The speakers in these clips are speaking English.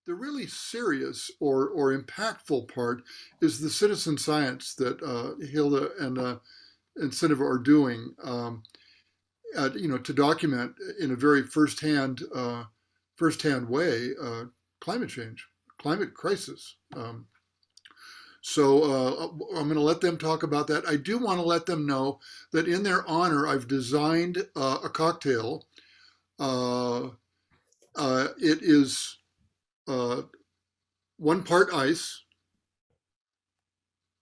The really serious or impactful part is the citizen science that Hilde and Sunniva are doing. To document in a very firsthand way climate change, climate crisis. I'm going to let them talk about that. I do want to let them know that in their honor, I've designed a cocktail. It is uh, one part ice,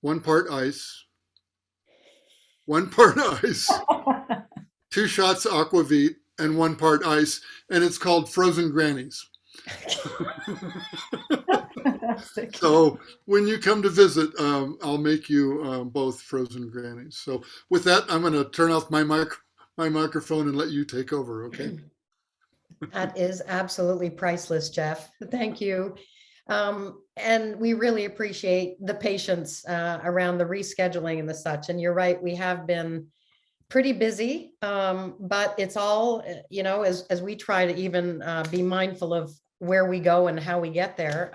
one part ice, one part ice, 2 shots aquavit, and one part ice, and it's called Frozen Grannies. So when you come to visit, I'll make you both frozen grannies. So with that, I'm going to turn off my microphone and let you take over. Okay. That is absolutely priceless, Jeff. Thank you. And we really appreciate the patience around the rescheduling and the such. And you're right, we have been pretty busy, but it's all, as we try to even be mindful of where we go and how we get there,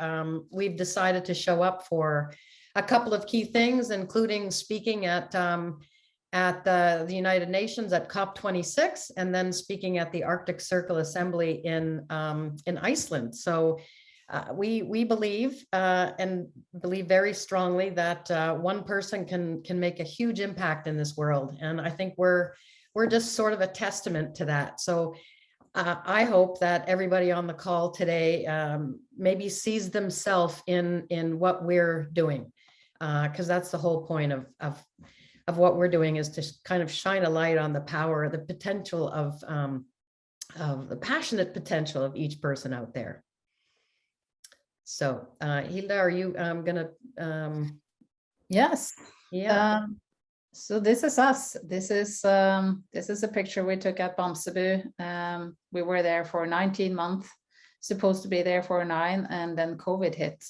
we've decided to show up for a couple of key things, including speaking at the United Nations at COP26, and then speaking at the Arctic Circle Assembly in Iceland. So we believe and believe very strongly that one person can make a huge impact in this world, and I think we're just sort of a testament to that. So I hope that everybody on the call today maybe sees themselves in what we're doing, because that's the whole point of what we're doing, is to kind of shine a light on the power, the potential of the passionate potential of each person out there. So Hilde, are you gonna? Yes. Yeah. So this is us. This is a picture we took at Bamsebu. We were there for 19 months, supposed to be there for 9, and then COVID hit.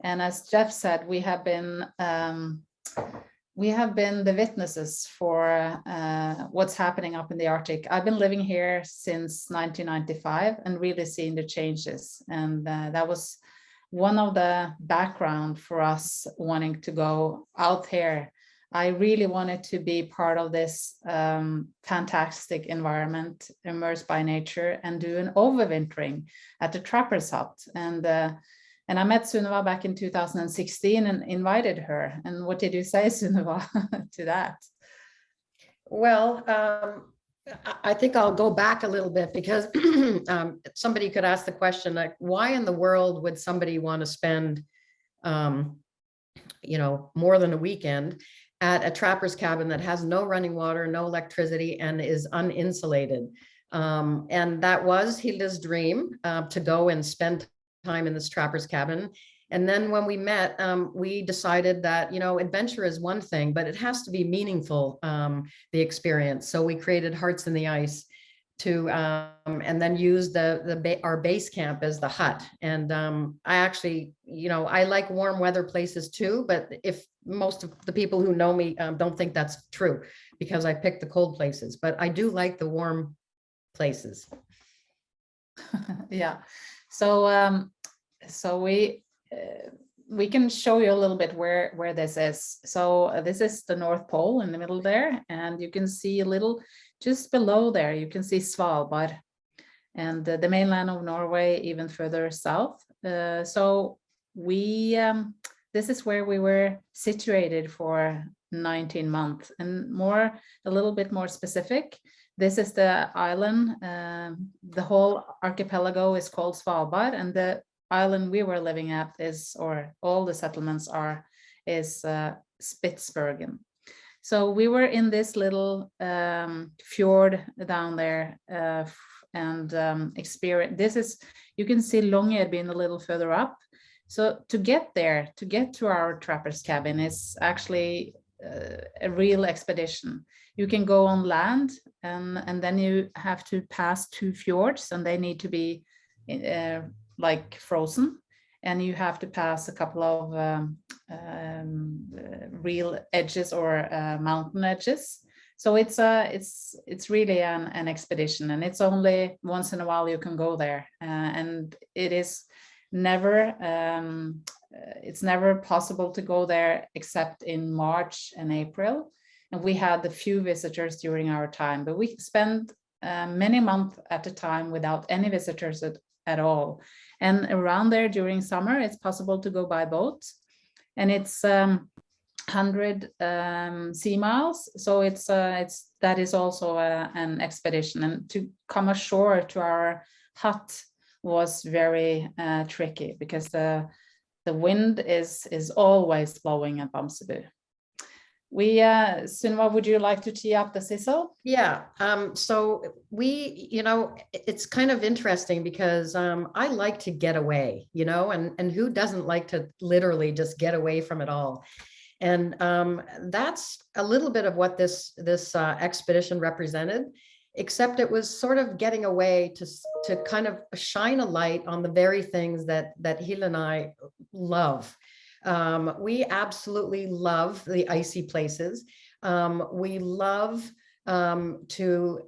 And as Jeff said, we have been the witnesses for what's happening up in the Arctic. I've been living here since 1995 and really seeing the changes. And that was one of the background for us wanting to go out here. I really wanted to be part of this fantastic environment, immersed by nature, and do an overwintering at the Trapper's Hut. And I met Sunniva back in 2016 and invited her. And what did you say, Sunniva, to that? Well, I think I'll go back a little bit, because somebody could ask the question, like, why in the world would somebody want to spend, more than a weekend at a trapper's cabin that has no running water, no electricity, and is uninsulated? And that was Hilde's dream, to go and spend time in this trapper's cabin. And then when we met, we decided that, adventure is one thing, but it has to be meaningful, the experience. So we created Hearts in the Ice to, and then used our base camp as the hut. And I actually, I like warm weather places too, but if most of the people who know me don't think that's true, because I picked the cold places, but I do like the warm places. Yeah. So we can show you a little bit where this is. So this is the North Pole in the middle there, and you can see a little just below there, you can see Svalbard and the mainland of Norway even further south. So this is where we were situated for 19 months, and a little bit more specific. This is the island. The whole archipelago is called Svalbard, and the island we were living at or all the settlements is Spitsbergen. So we were in this little fjord down there, and experience. You can see Longyear being a little further up. So to get to our trapper's cabin is actually a real expedition. You can go on land, and then you have to pass 2 fjords, and they need to be like frozen, and you have to pass a couple of real edges or mountain edges. So it's really an expedition, and it's only once in a while you can go there, and it is never it's never possible to go there except in March and April. And we had a few visitors during our time, but we spent many months at a time without any visitors at all. And around there during summer, it's possible to go by boat, and it's 100 sea miles. So it's that is also an expedition, and to come ashore to our hut was very tricky because the wind is always blowing at Bamsebu. Sunniva, would you like to tee up the sizzle? Yeah, so it's kind of interesting because I like to get away, and who doesn't like to literally just get away from it all? And that's a little bit of what this expedition represented, except it was sort of getting away to kind of shine a light on the very things that Hilde and I love. We absolutely love the icy places. We love to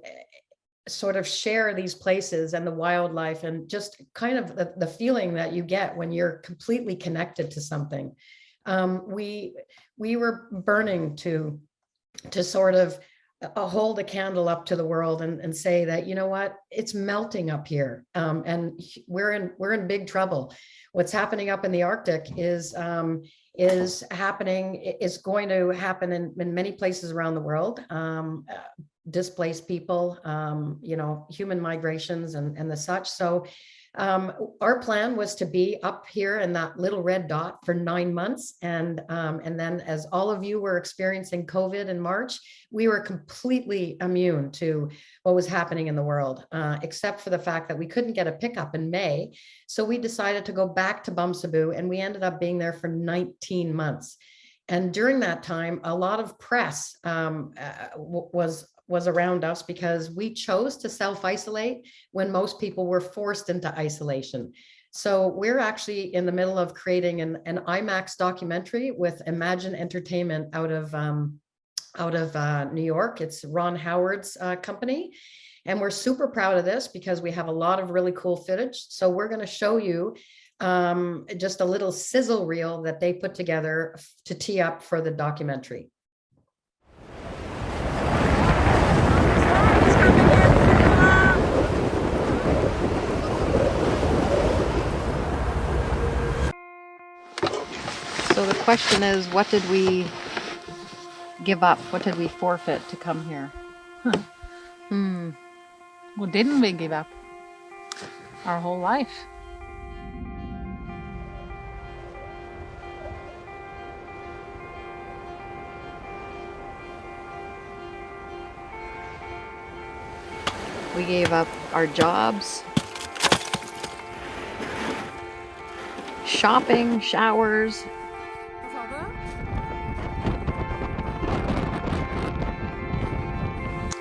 sort of share these places and the wildlife, and just kind of the feeling that you get when you're completely connected to something. We were burning to sort of hold a candle up to the world and say that, you know what, it's melting up here, and we're in big trouble. What's happening up in the Arctic is going to happen in many places around the world. Displaced people, human migrations and the such. So our plan was to be up here in that little red dot for 9 months. And then, as all of you were experiencing COVID in March, we were completely immune to what was happening in the world, except for the fact that we couldn't get a pickup in May. So we decided to go back to Bamsebu, and we ended up being there for 19 months. And during that time, a lot of press was around us because we chose to self-isolate when most people were forced into isolation. So we're actually in the middle of creating an IMAX documentary with Imagine Entertainment out of New York. It's Ron Howard's company. And we're super proud of this because we have a lot of really cool footage. So we're going to show you just a little sizzle reel that they put together to tee up for the documentary. So the question is, what did we give up? What did we forfeit to come here? What didn't we give up? Our whole life. We gave up our jobs, shopping, showers.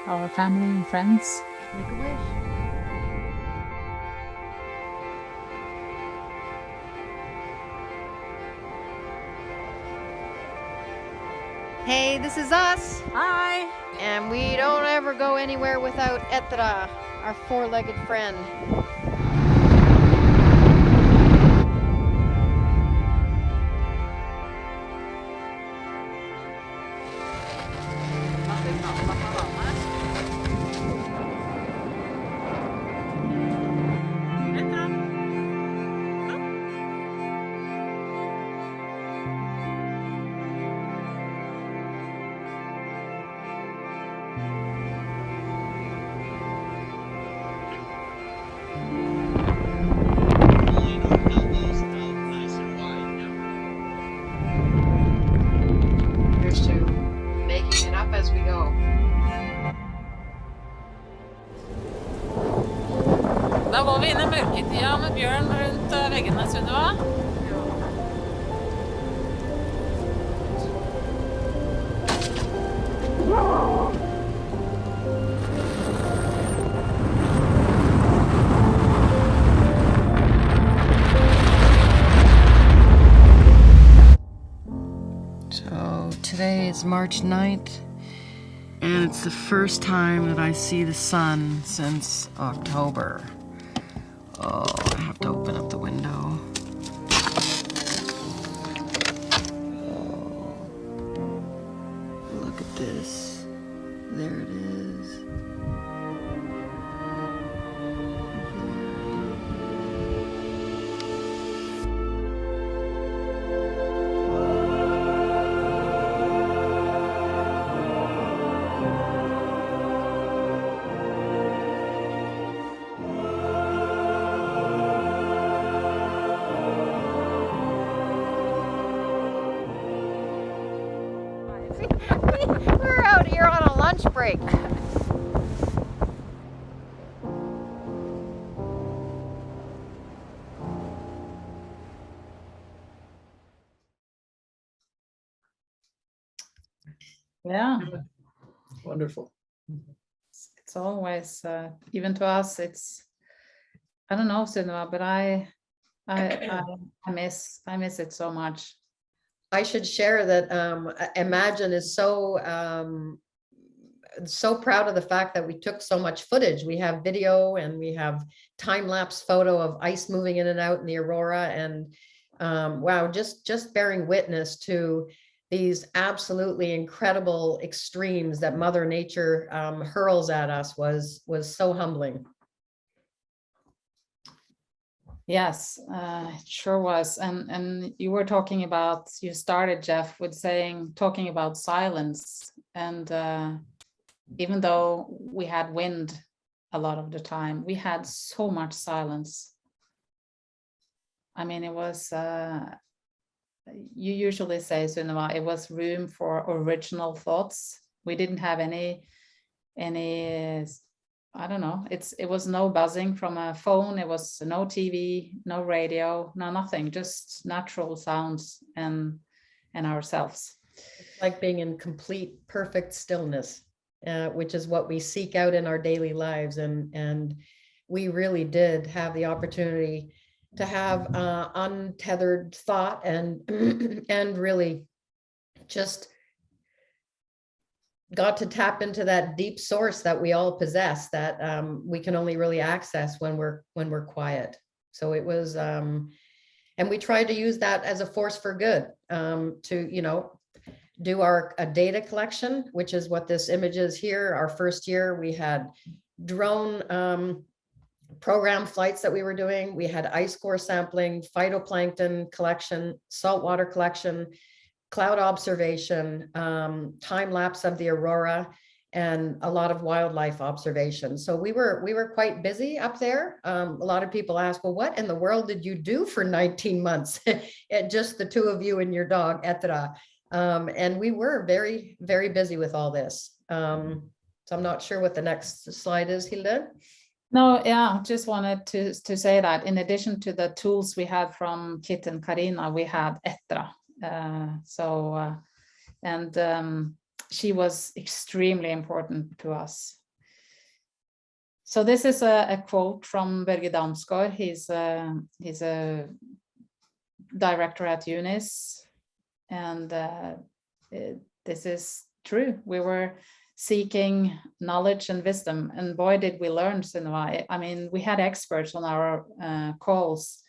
Our family and friends. Make a wish. Hey, this is us. Hi. And we don't ever go anywhere without Etra, our four-legged friend. Da var vi inne i mørketida med bjørn rundt veggene, Sunniva. So today is March 9th, and it's the first time that I see the sun since October. Oh, I have to open up the window. this. There it is. We're out here on a lunch break. Yeah, Wonderful. it's always, even to us, it's, I don't know, Sunniva, but I miss it so much. I should share that Imagine is so proud of the fact that we took so much footage. We have video and we have time-lapse photo of ice moving in and out in the aurora, and wow, just bearing witness to these absolutely incredible extremes that Mother Nature hurls at us was so humbling. Yes, it sure was. And you were talking about, you started, Jeff, with talking about silence. And even though we had wind a lot of the time, we had so much silence. I mean, it was, you usually say, Sunniva, it was room for original thoughts. We didn't have any, I don't know, it was no buzzing from a phone, it was no TV, no radio, no nothing, just natural sounds and ourselves. It's like being in complete, perfect stillness, which is what we seek out in our daily lives. And we really did have the opportunity to have untethered thought and and really just got to tap into that deep source that we all possess, that we can only really access when we're quiet. So it was, and we tried to use that as a force for good, to do a data collection, which is what this image is here. Our first year, we had drone program flights that we were doing. We had ice core sampling, phytoplankton collection, saltwater collection, cloud observation, time lapse of the aurora, and a lot of wildlife observation. So we were quite busy up there. A lot of people ask, well, what in the world did you do for 19 months? Just the two of you and your dog, Etra. And we were very, very busy with all this. So I'm not sure what the next slide is, Hilde. No, yeah, just wanted to say that in addition to the tools we had from Kit and Karina, we had Etra. She was extremely important to us. So this is a quote from Børge Damsgaard. He's a director at UNIS, and this is true. We were seeking knowledge and wisdom, and boy, did we learn, Sunniva. I mean, we had experts on our calls.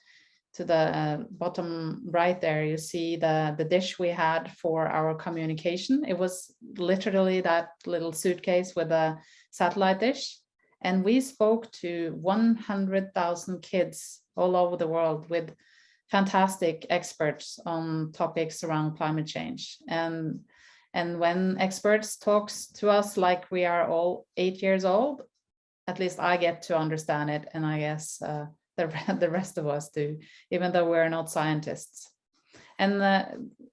To the bottom right there, you see the dish we had for our communication. It was literally that little suitcase with a satellite dish. And we spoke to 100,000 kids all over the world with fantastic experts on topics around climate change. And when experts talks to us like we are all 8 years old, at least I get to understand it. And I guess the rest of us do, even though we're not scientists. And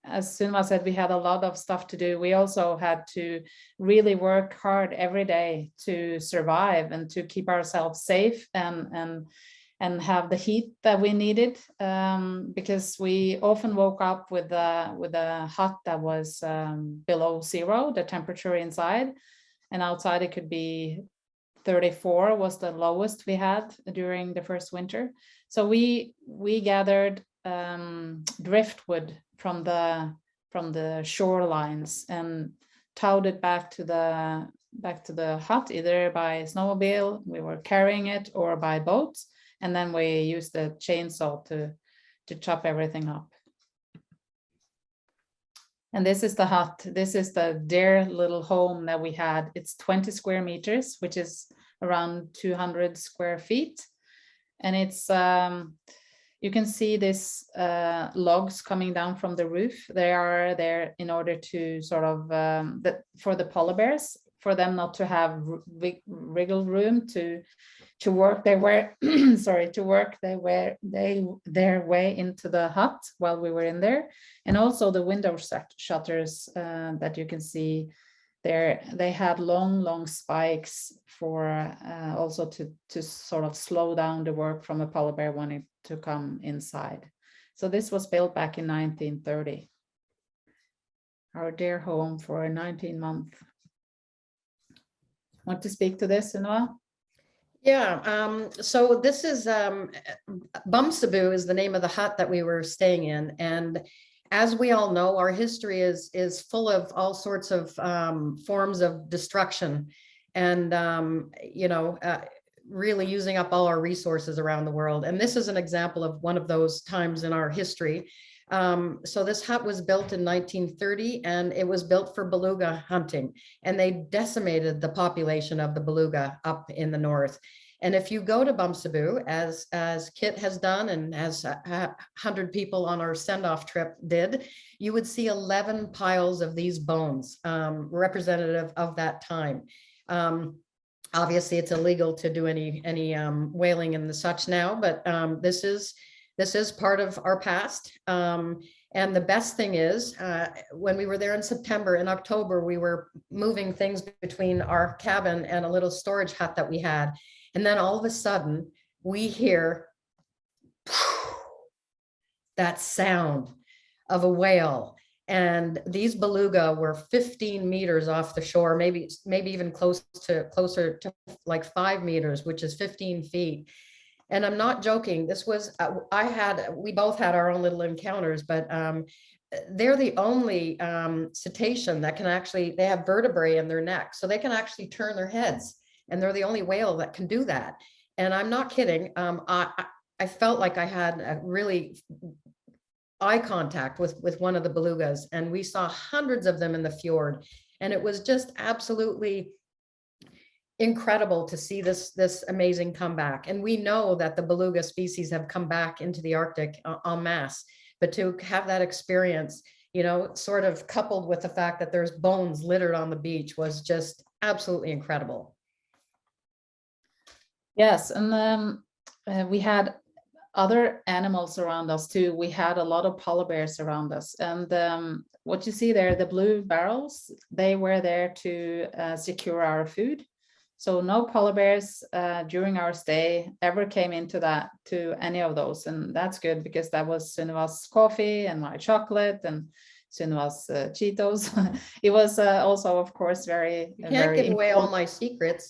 as Sunniva said, we had a lot of stuff to do. We also had to really work hard every day to survive and to keep ourselves safe and have the heat that we needed, because we often woke up with a hut that was below zero, the temperature inside, and outside it could be 34 was the lowest we had during the first winter. So we gathered driftwood from the shorelines and towed it back to the hut, either by snowmobile, we were carrying it, or by boat, and then we used the chainsaw to chop everything up. And this is the hut. This is the dear little home that we had. It's 20 square meters, which is around 200 square feet. And it's, you can see this logs coming down from the roof. They are there in order to sort of, for the polar bears, for them not to have wriggle room to work their way, sorry, to work their way into the hut while we were in there. And also the window shutters that you can see there, they had long spikes for also to sort of slow down the work from a polar bear wanting to come inside. So this was built back in 1930. Our dear home for 19 months. Want to speak to this, Sunniva? Yeah, so this is Bumsaboo is the name of the hut that we were staying in. And as we all know, our history is full of all sorts of forms of destruction and, really using up all our resources around the world. And this is an example of one of those times in our history. So this hut was built in 1930 and it was built for beluga hunting, and they decimated the population of the beluga up in the north. And if you go to Bumsaboo, as Kit has done and as 100 people on our send-off trip did, you would see 11 piles of these bones representative of that time. Obviously, it's illegal to do any whaling and the such now, but this is part of our past. And the best thing is, when we were there in September, in October, we were moving things between our cabin and a little storage hut that we had. And then all of a sudden, we hear that sound of a whale. And these beluga were 15 meters off the shore, maybe even closer to like 5 meters, which is 15 feet. And I'm not joking. This was, we both had our own little encounters, but they're the only cetacean that can actually, they have vertebrae in their neck, so they can actually turn their heads. And they're the only whale that can do that. And I'm not kidding. I felt like I had a really eye contact with one of the belugas, and we saw hundreds of them in the fjord. And it was just absolutely incredible to see this amazing comeback. And we know that the beluga species have come back into the Arctic en masse, but to have that experience, sort of coupled with the fact that there's bones littered on the beach, was just absolutely incredible. Yes, and we had other animals around us too. We had a lot of polar bears around us, and what you see there, the blue barrels, they were there to secure our food. So no polar bears during our stay ever came to any of those, and that's good, because that was Sunniva's coffee and my chocolate and Sunniva's Cheetos. It was also, of course, very. You can't give away all my secrets.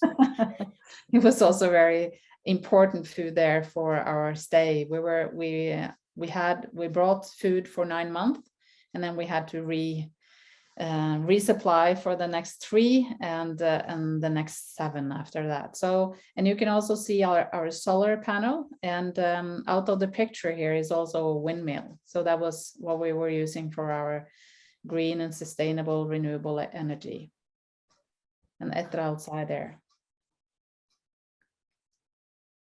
It was also very important food there for our stay. We brought food for 9 months, and then we had to resupply for the next 3 and the next 7 after that. So, and you can also see our solar panel, and out of the picture here is also a windmill. So that was what we were using for our green and sustainable renewable energy. And Etra outside there.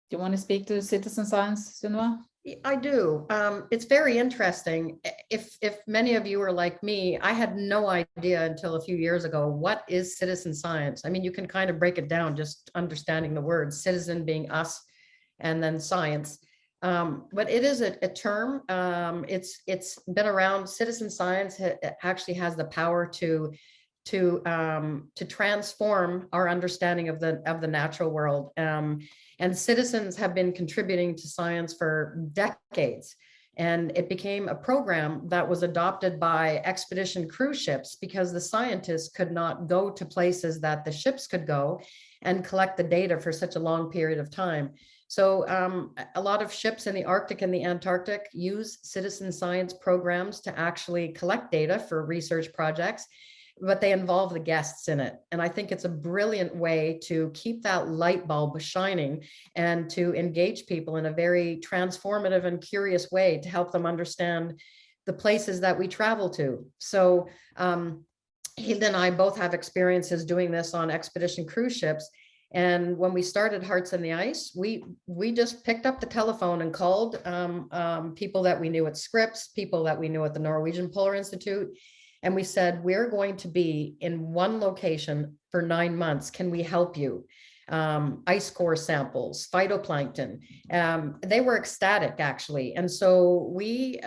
Do you want to speak to citizen science, Sunniva? I do. It's very interesting. If many of you are like me, I had no idea until a few years ago, what is citizen science? I mean, you can kind of break it down, just understanding the words, citizen being us, and then science. But it is a term. It's been around. Citizen science actually has the power to transform our understanding of the natural world. And citizens have been contributing to science for decades. And it became a program that was adopted by expedition cruise ships, because the scientists could not go to places that the ships could go and collect the data for such a long period of time. So a lot of ships in the Arctic and the Antarctic use citizen science programs to actually collect data for research projects, but they involve the guests in it. And I think it's a brilliant way to keep that light bulb shining and to engage people in a very transformative and curious way to help them understand the places that we travel to. So Hilde and I both have experiences doing this on expedition cruise ships. And when we started Hearts on the Ice, we just picked up the telephone and called people that we knew at Scripps, people that we knew at the Norwegian Polar Institute. And we said, we're going to be in one location for 9 months. Can we help you? Ice core samples, phytoplankton. They were ecstatic, actually. And so we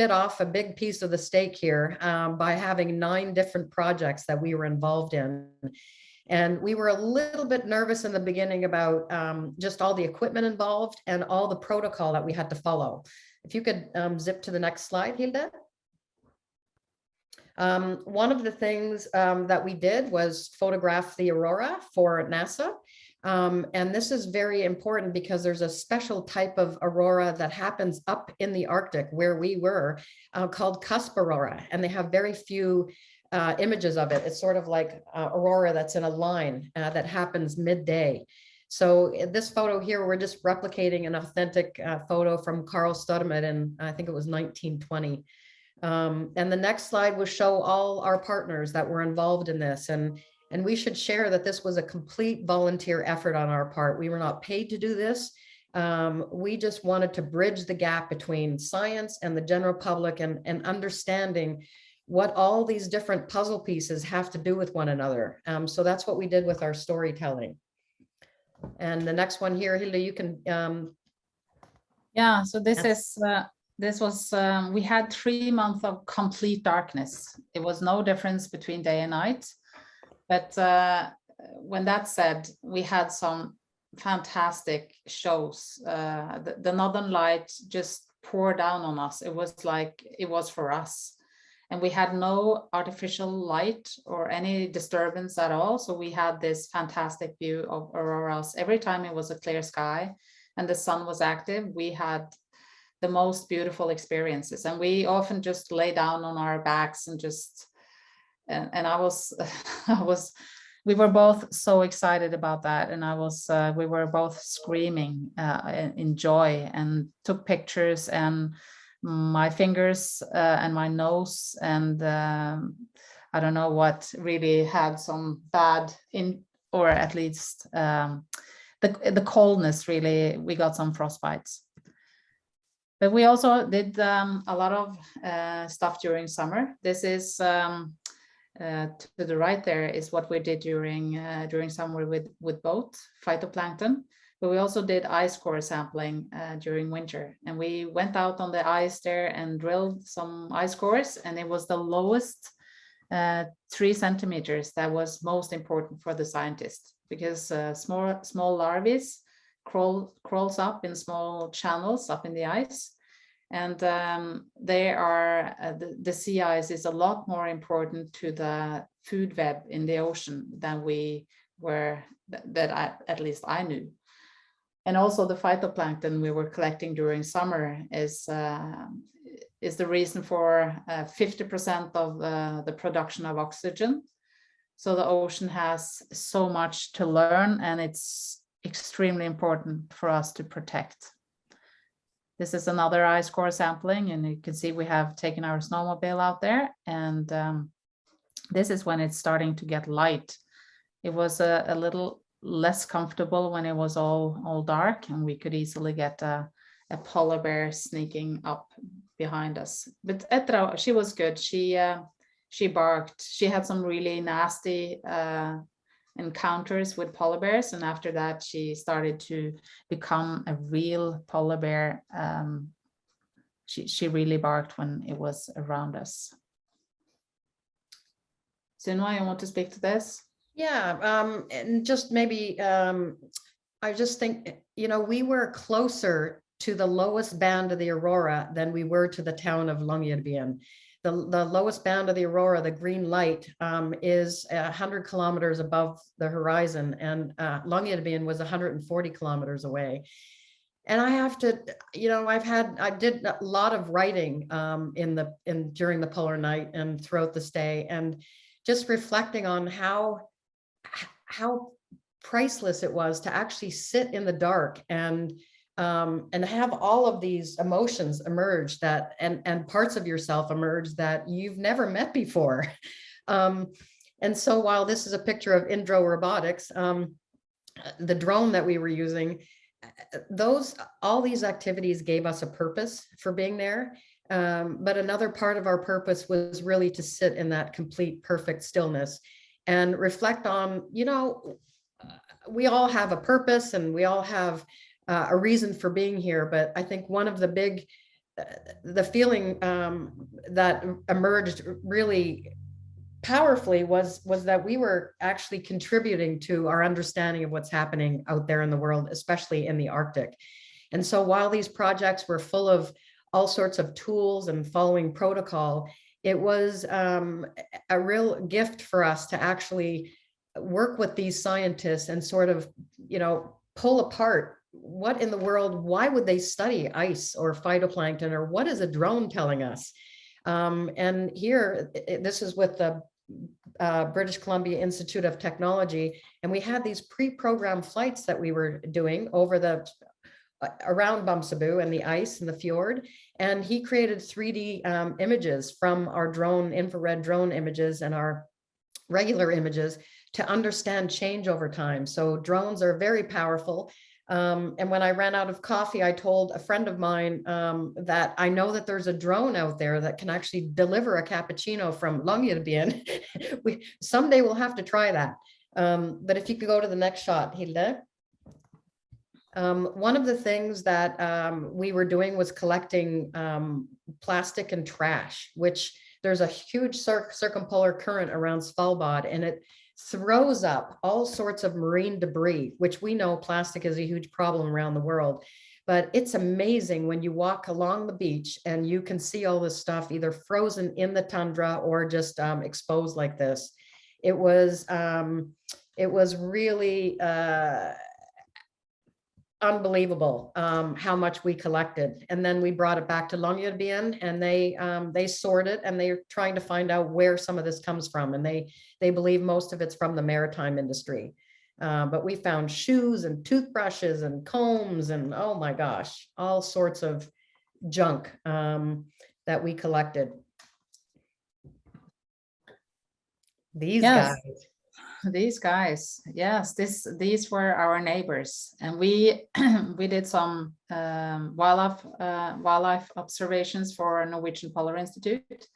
bit off a big piece of the steak here by having 9 different projects that we were involved in. And we were a little bit nervous in the beginning about just all the equipment involved and all the protocol that we had to follow. If you could zip to the next slide, Hilde. One of the things that we did was photograph the aurora for NASA. And this is very important because there's a special type of aurora that happens up in the Arctic where we were called cusp aurora. And they have very few images of it. It's sort of like aurora that's in a line that happens midday. So this photo here, we're just replicating an authentic photo from Carl Stoddemet in, I think it was 1920. And the next slide will show all our partners that were involved in this. And we should share that this was a complete volunteer effort on our part. We were not paid to do this. We just wanted to bridge the gap between science and the general public and understanding what all these different puzzle pieces have to do with one another. So that's what we did with our storytelling. And the next one here, Hilde, you can. Yeah, so this was, we had 3 months of complete darkness. It was no difference between day and night. But when that's said, we had some fantastic shows. The Northern Light just poured down on us. It was like it was for us. And we had no artificial light or any disturbance at all. So we had this fantastic view of auroras. Every time it was a clear sky and the sun was active, we had the most beautiful experiences. And we often just lay down on our backs and just, and we were both so excited about that. And we were both screaming in joy and took pictures, and my fingers and my nose and I don't know what really had some bad or at least the coldness, really, we got some frostbites. But we also did a lot of stuff during summer. This is to the right there is what we did during summer with both phytoplankton. But we also did ice core sampling during winter. And we went out on the ice there and drilled some ice cores, and it was the lowest 3 centimeters that was most important for the scientist, because small larvae crawls up in small channels up in the ice. And they are, the sea ice is a lot more important to the food web in the ocean than at least I knew. And also the phytoplankton we were collecting during summer is the reason for 50% of the production of oxygen. So the ocean has so much to learn, and it's extremely important for us to protect. This is another ice core sampling, and you can see we have taken our snowmobile out there, and this is when it's starting to get light. It was a little less comfortable when it was all dark, and we could easily get a polar bear sneaking up behind us. But Etra, she was good. She barked. She had some really nasty encounters with polar bears, and after that she started to become a real polar bear. She really barked when it was around us. Sunniva, you want to speak to this? Yeah, and just maybe, I just think, we were closer to the lowest band of the aurora than we were to the town of Longyearbyen. The lowest band of the aurora, the green light, is 100 kilometers above the horizon, and Longyearbyen was 140 kilometers away. And I have to, I did a lot of writing during the polar night and throughout the stay, and just reflecting on how priceless it was to actually sit in the dark and and have all of these emotions emerge that, and parts of yourself emerge that you've never met before. And so while this is a picture of Indro Robotics, the drone that we were using, all these activities gave us a purpose for being there. But another part of our purpose was really to sit in that complete, perfect stillness and reflect on, we all have a purpose and we all have a reason for being here. But I think one of the feeling that emerged really powerfully was that we were actually contributing to our understanding of what's happening out there in the world, especially in the Arctic. And so while these projects were full of all sorts of tools and following protocol, it was a real gift for us to actually work with these scientists and sort of, pull apart what in the world, why would they study ice or phytoplankton, or what is a drone telling us? And here, this is with the British Columbia Institute of Technology, and we had these pre-programmed flights that we were doing around Bumsaboo and the ice and the fjord, and he created 3D images from our infrared drone images and our regular images to understand change over time. So drones are very powerful. And when I ran out of coffee, I told a friend of mine that I know that there's a drone out there that can actually deliver a cappuccino from Longyearbyen. Someday we'll have to try that. But if you could go to the next shot, Hilde. One of the things that we were doing was collecting plastic and trash, which there's a huge circumpolar current around Svalbard, and it throws up all sorts of marine debris, which we know plastic is a huge problem around the world. But it's amazing when you walk along the beach and you can see all this stuff either frozen in the tundra or just exposed like this. It was really unbelievable how much we collected. And then we brought it back to Longyearbyen, and they sort it, and they're trying to find out where some of this comes from. And they believe most of it's from the maritime industry. But we found shoes and toothbrushes and combs and, oh my gosh, all sorts of junk that we collected. These Yes. guys. These guys, yes, these were our neighbors, and we we did some wildlife observations for Norwegian Polar Institute,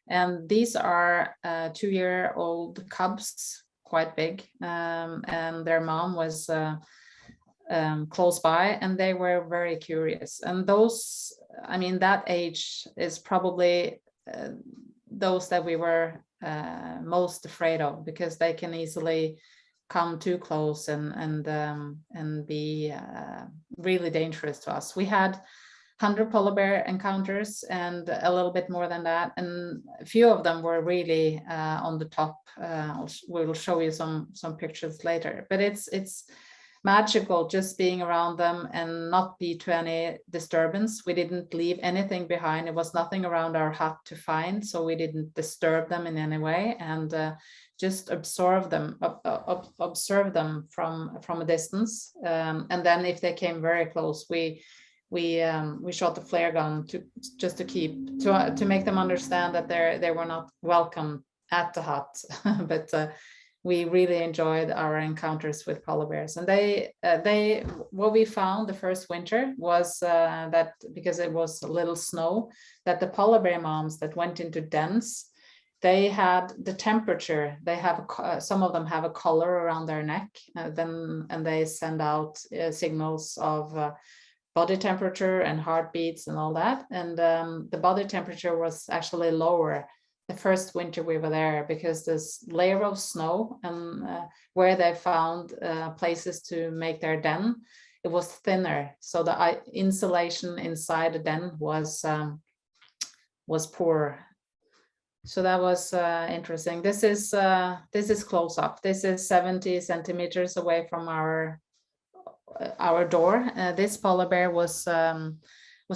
and these are 2-year-old cubs, quite big, and their mom was close by, and they were very curious. And those, I mean, that age is probably those that we were most afraid of, because they can easily come too close and be really dangerous to us. We had 100 polar bear encounters and a little bit more than that, and a few of them were really on the top. We'll show you some pictures later, but it's magical just being around them and not be to any disturbance. We didn't leave anything behind. It was nothing around our hut to find, so we didn't disturb them in any way, and just observe them from a distance. And then if they came very close, we shot the flare gun to make them understand that they were not welcome at the hut. But we really enjoyed our encounters with polar bears. And what we found the first winter was that, because it was a little snow, that the polar bear moms that went into dens, they had the temperature. Some of them have a collar around their neck, and they send out signals of body temperature and heartbeats and all that. And the body temperature was actually lower the first winter we were there, because this layer of snow, and where they found places to make their den, it was thinner, so the insulation inside the den was poor. So that was interesting. This is close up. This is 70 centimeters away from our door. This polar bear was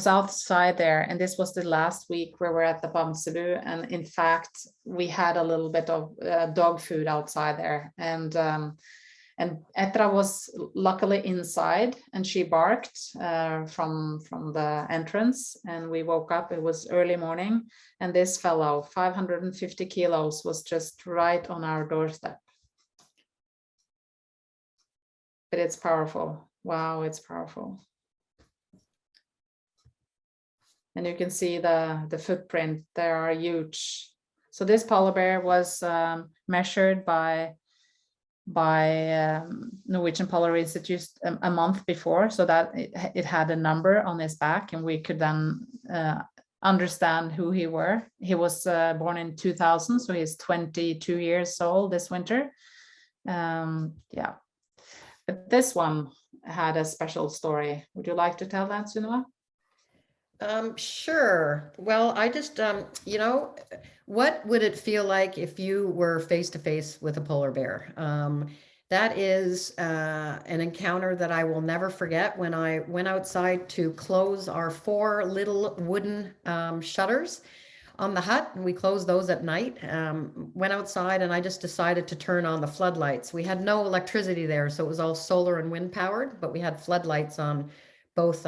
outside there, and this was the last week we were at the Bamselu, and in fact we had a little bit of dog food outside there, and And Etra was luckily inside, and she barked from the entrance, and we woke up. It was early morning, and this fellow, 550 kilos, was just right on our doorstep. But it's powerful. Wow, it's powerful. And you can see the footprint. They are huge. So this polar bear was measured by Norwegian Polar Institute a month before, so that it had a number on his back, and we could then understand who he were. He was born in 2000, so he's 22 years old this winter. Yeah, but this one had a special story. Would you like to tell that, Sunniva? Sure. Well, I just, you know, what would it feel like if you were face to face with a polar bear? That is an encounter that I will never forget. When I went outside to close our 4 little wooden shutters on the hut, and we closed those at night, went outside, and I just decided to turn on the floodlights. We had no electricity there, so it was all solar and wind powered, but we had floodlights on both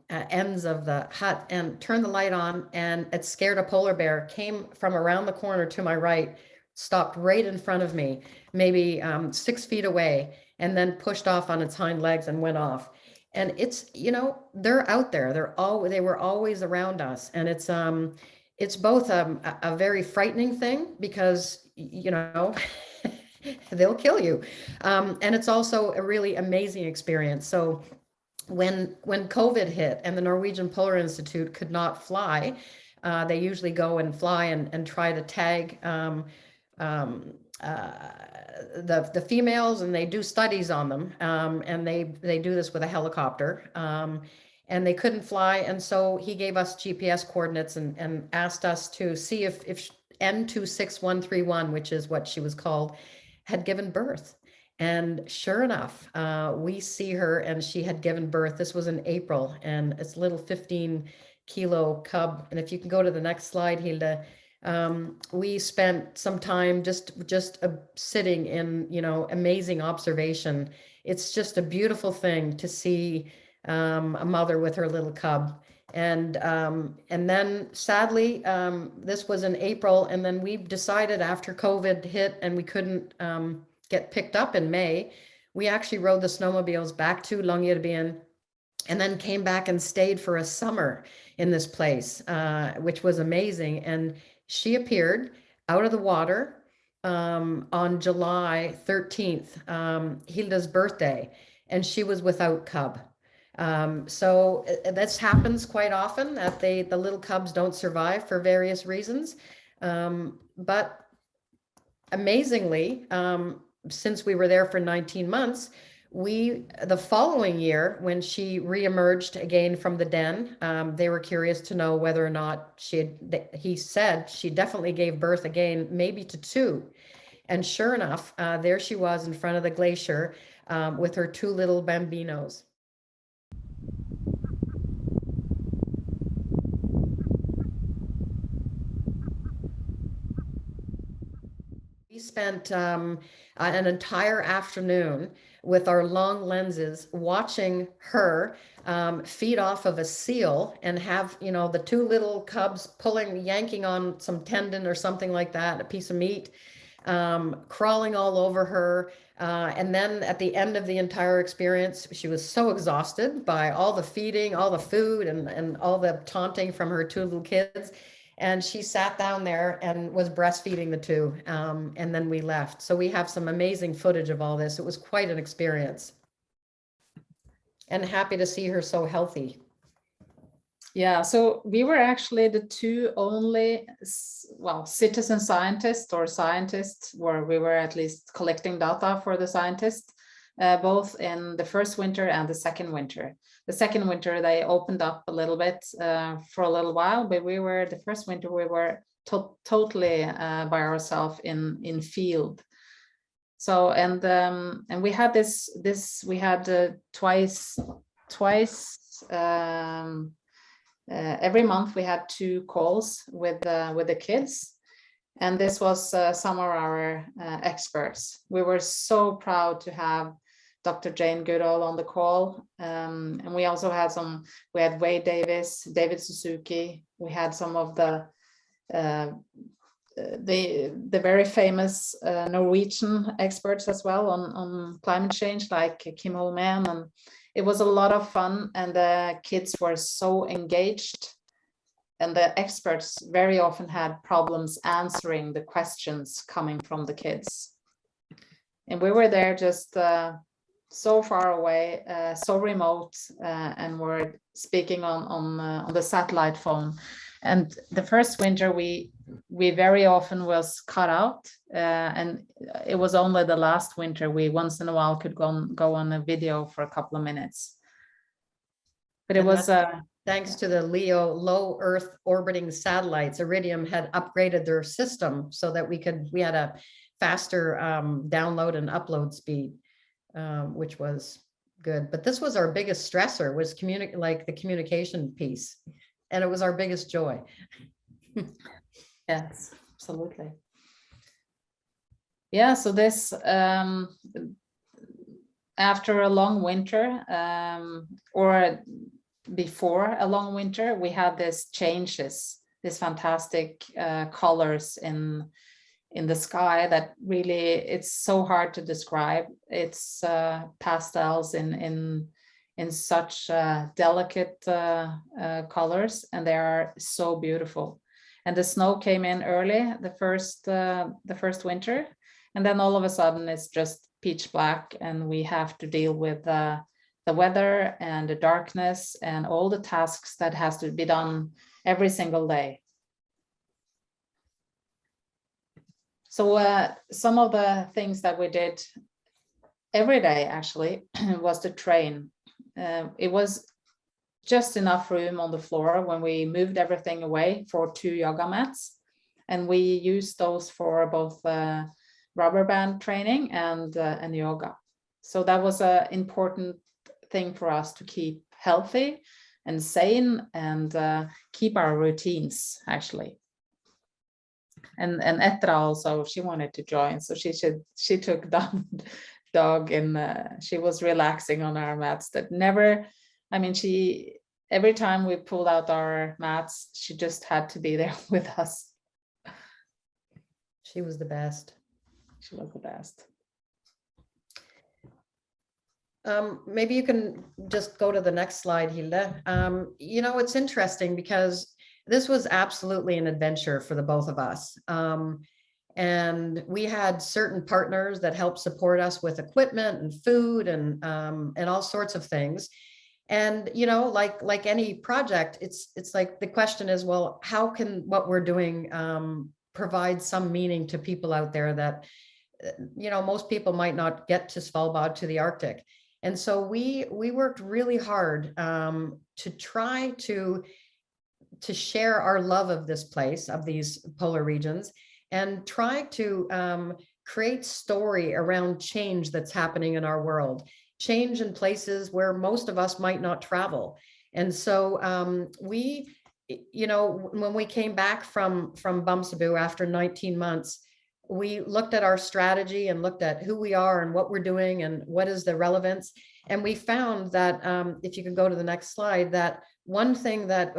ends of the hut, and turned the light on, and it scared a polar bear, came from around the corner to my right, stopped right in front of me, maybe 6 feet away, and then pushed off on its hind legs and went off. And it's, you know, they're out there. They were always around us. And it's both a very frightening thing because, you know, they'll kill you. And it's also a really amazing experience. So when COVID hit and the Norwegian Polar Institute could not fly, they usually go and fly and try to tag the females, and they do studies on them, and they do this with a helicopter, and they couldn't fly, and so he gave us GPS coordinates and asked us to see if N26131, which is what she was called, had given birth. And sure enough, we see her, and she had given birth. This was in April, and it's a little 15-kilo cub. And if you can go to the next slide, Hilde, we spent some time just sitting in, you know, amazing observation. It's just a beautiful thing to see a mother with her little cub. And then sadly, this was in April, and then we decided after COVID hit and we couldn't get picked up in May, we actually rode the snowmobiles back to Longyearbyen, and then came back and stayed for a summer in this place, which was amazing. And she appeared out of the water on July 13th, Hilda's birthday, and she was without cub. So this happens quite often, that the little cubs don't survive for various reasons. But amazingly, since we were there for 19 months, the following year, when she reemerged again from the den, they were curious to know whether or not he said she definitely gave birth again, maybe to 2. And sure enough, there she was in front of the glacier with her 2 little bambinos. We spent an entire afternoon with our long lenses watching her feed off of a seal and have, you know, the 2 little cubs yanking on some tendon or something like that, a piece of meat, crawling all over her. And then at the end of the entire experience, she was so exhausted by all the feeding, all the food, and all the taunting from her 2 little kids. And she sat down there and was breastfeeding the 2, and then we left. So we have some amazing footage of all this. It was quite an experience. And happy to see her so healthy. Yeah, so we were actually the 2 only, well, citizen scientists or scientists, where we were at least collecting data for the scientists, both in the first winter and the second winter. The second winter, they opened up a little bit for a little while, but the first winter, we were totally by ourselves in field. So, and we had we had twice, every month we had 2 calls with the kids. And this was some of our experts. We were so proud to have Dr. Jane Goodall on the call. And we also had we had Wade Davis, David Suzuki. We had some of the very famous Norwegian experts as well on climate change, like Kim Holmen. And it was a lot of fun, and the kids were so engaged. And the experts very often had problems answering the questions coming from the kids. And we were there just so far away, so remote, and we're speaking on the satellite phone. And the first winter we very often was cut out, and it was only the last winter we once in a while could go on a video for a couple of minutes. But it was thanks to the LEO low Earth orbiting satellites. Iridium had upgraded their system so that we had a faster download and upload speed, which was good. But this was our biggest stressor, was the communication piece, and it was our biggest joy. Yes, absolutely. Yeah, so this after a long winter, or before a long winter, we had these changes, these fantastic colors in the sky that really, it's so hard to describe. It's pastels in such delicate colors, and they are so beautiful. And the snow came in early the first winter, and then all of a sudden it's just pitch black, and we have to deal with the weather and the darkness and all the tasks that has to be done every single day. So some of the things that we did every day actually was to train. It was just enough room on the floor when we moved everything away for 2 yoga mats, and we used those for both rubber band training and yoga. So that was an important thing for us to keep healthy and sane and keep our routines actually. And Etra also, she wanted to join, so she took dog and she was relaxing on our mats. That never, I mean, every time we pulled out our mats, she just had to be there with us. She was the best. She was the best. Maybe you can just go to the next slide, Hilde. You know, it's interesting because this was absolutely an adventure for the both of us. And we had certain partners that helped support us with equipment and food and all sorts of things. And, you know, like any project, it's like the question is, well, how can what we're doing provide some meaning to people out there that, you know, most people might not get to Svalbard, to the Arctic. And so we worked really hard to try to share our love of this place, of these polar regions, and try to create story around change that's happening in our world, change in places where most of us might not travel. And so we, you know, when we came back from Bumsaboo after 19 months, we looked at our strategy and looked at who we are and what we're doing and what is the relevance. And we found that, if you can go to the next slide, that one thing that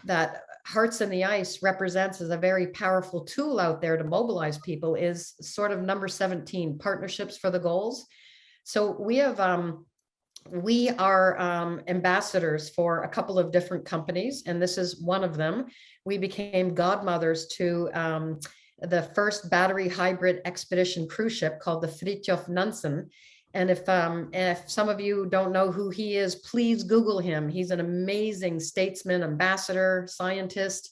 that Hearts in the Ice represents as a very powerful tool out there to mobilize people is sort of number 17, partnerships for the goals. So we are ambassadors for a couple of different companies, and this is one of them. We became godmothers to the first battery hybrid expedition cruise ship called the Fridtjof Nansen. And if some of you don't know who he is, please Google him. He's an amazing statesman, ambassador, scientist.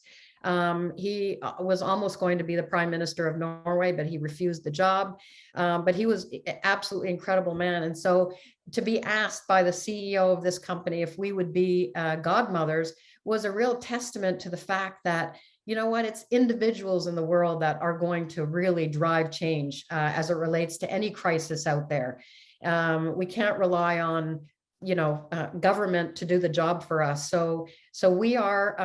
He was almost going to be the Prime Minister of Norway, but he refused the job. But he was an absolutely incredible man. And so to be asked by the CEO of this company if we would be godmothers was a real testament to the fact that, you know what, it's individuals in the world that are going to really drive change as it relates to any crisis out there. We can't rely on government to do the job for us. So we are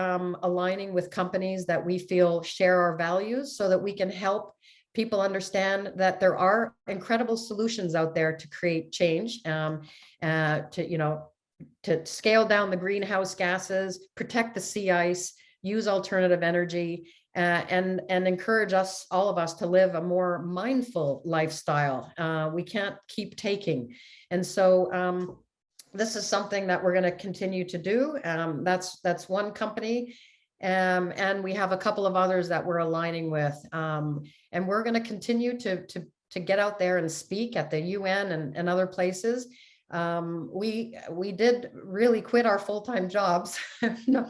aligning with companies that we feel share our values so that we can help people understand that there are incredible solutions out there to create change, to scale down the greenhouse gases, protect the sea ice, use alternative energy, and encourage all of us to live a more mindful lifestyle. We can't keep taking. And so this is something that we're going to continue to do. That's one company. And we have a couple of others that we're aligning with. And we're going to continue to get out there and speak at the UN and other places. We did really quit our full-time jobs.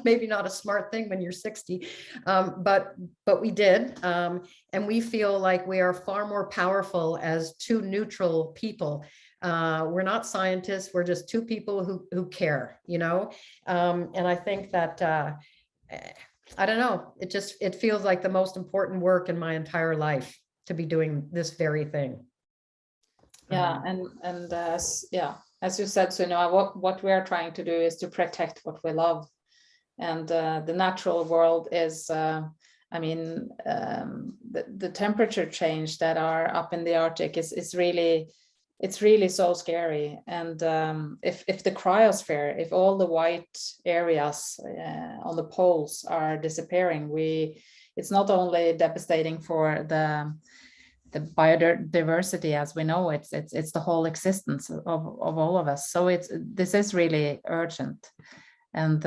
Maybe not a smart thing when you're 60, but we did. And we feel like we are far more powerful as two neutral people. We're not scientists. We're just two people who care, and I think that, I don't know, it feels like the most important work in my entire life to be doing this very thing. Yeah. As you said, Sunniva, what we are trying to do is to protect what we love. And the natural world is, the temperature change that are up in the Arctic is really, it's really so scary. And if the cryosphere, if all the white areas on the poles are disappearing, it's not only devastating for the biodiversity as we know, it's the whole existence of all of us. So this is really urgent. And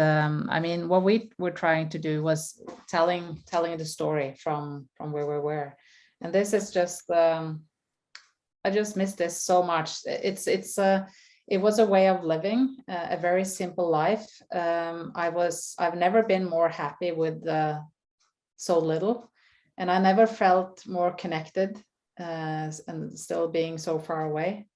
what we were trying to do was telling the story from where we were. And this is just, I just miss this so much. It was a way of living, a very simple life. I've never been more happy with so little, and I never felt more connected, and still being so far away.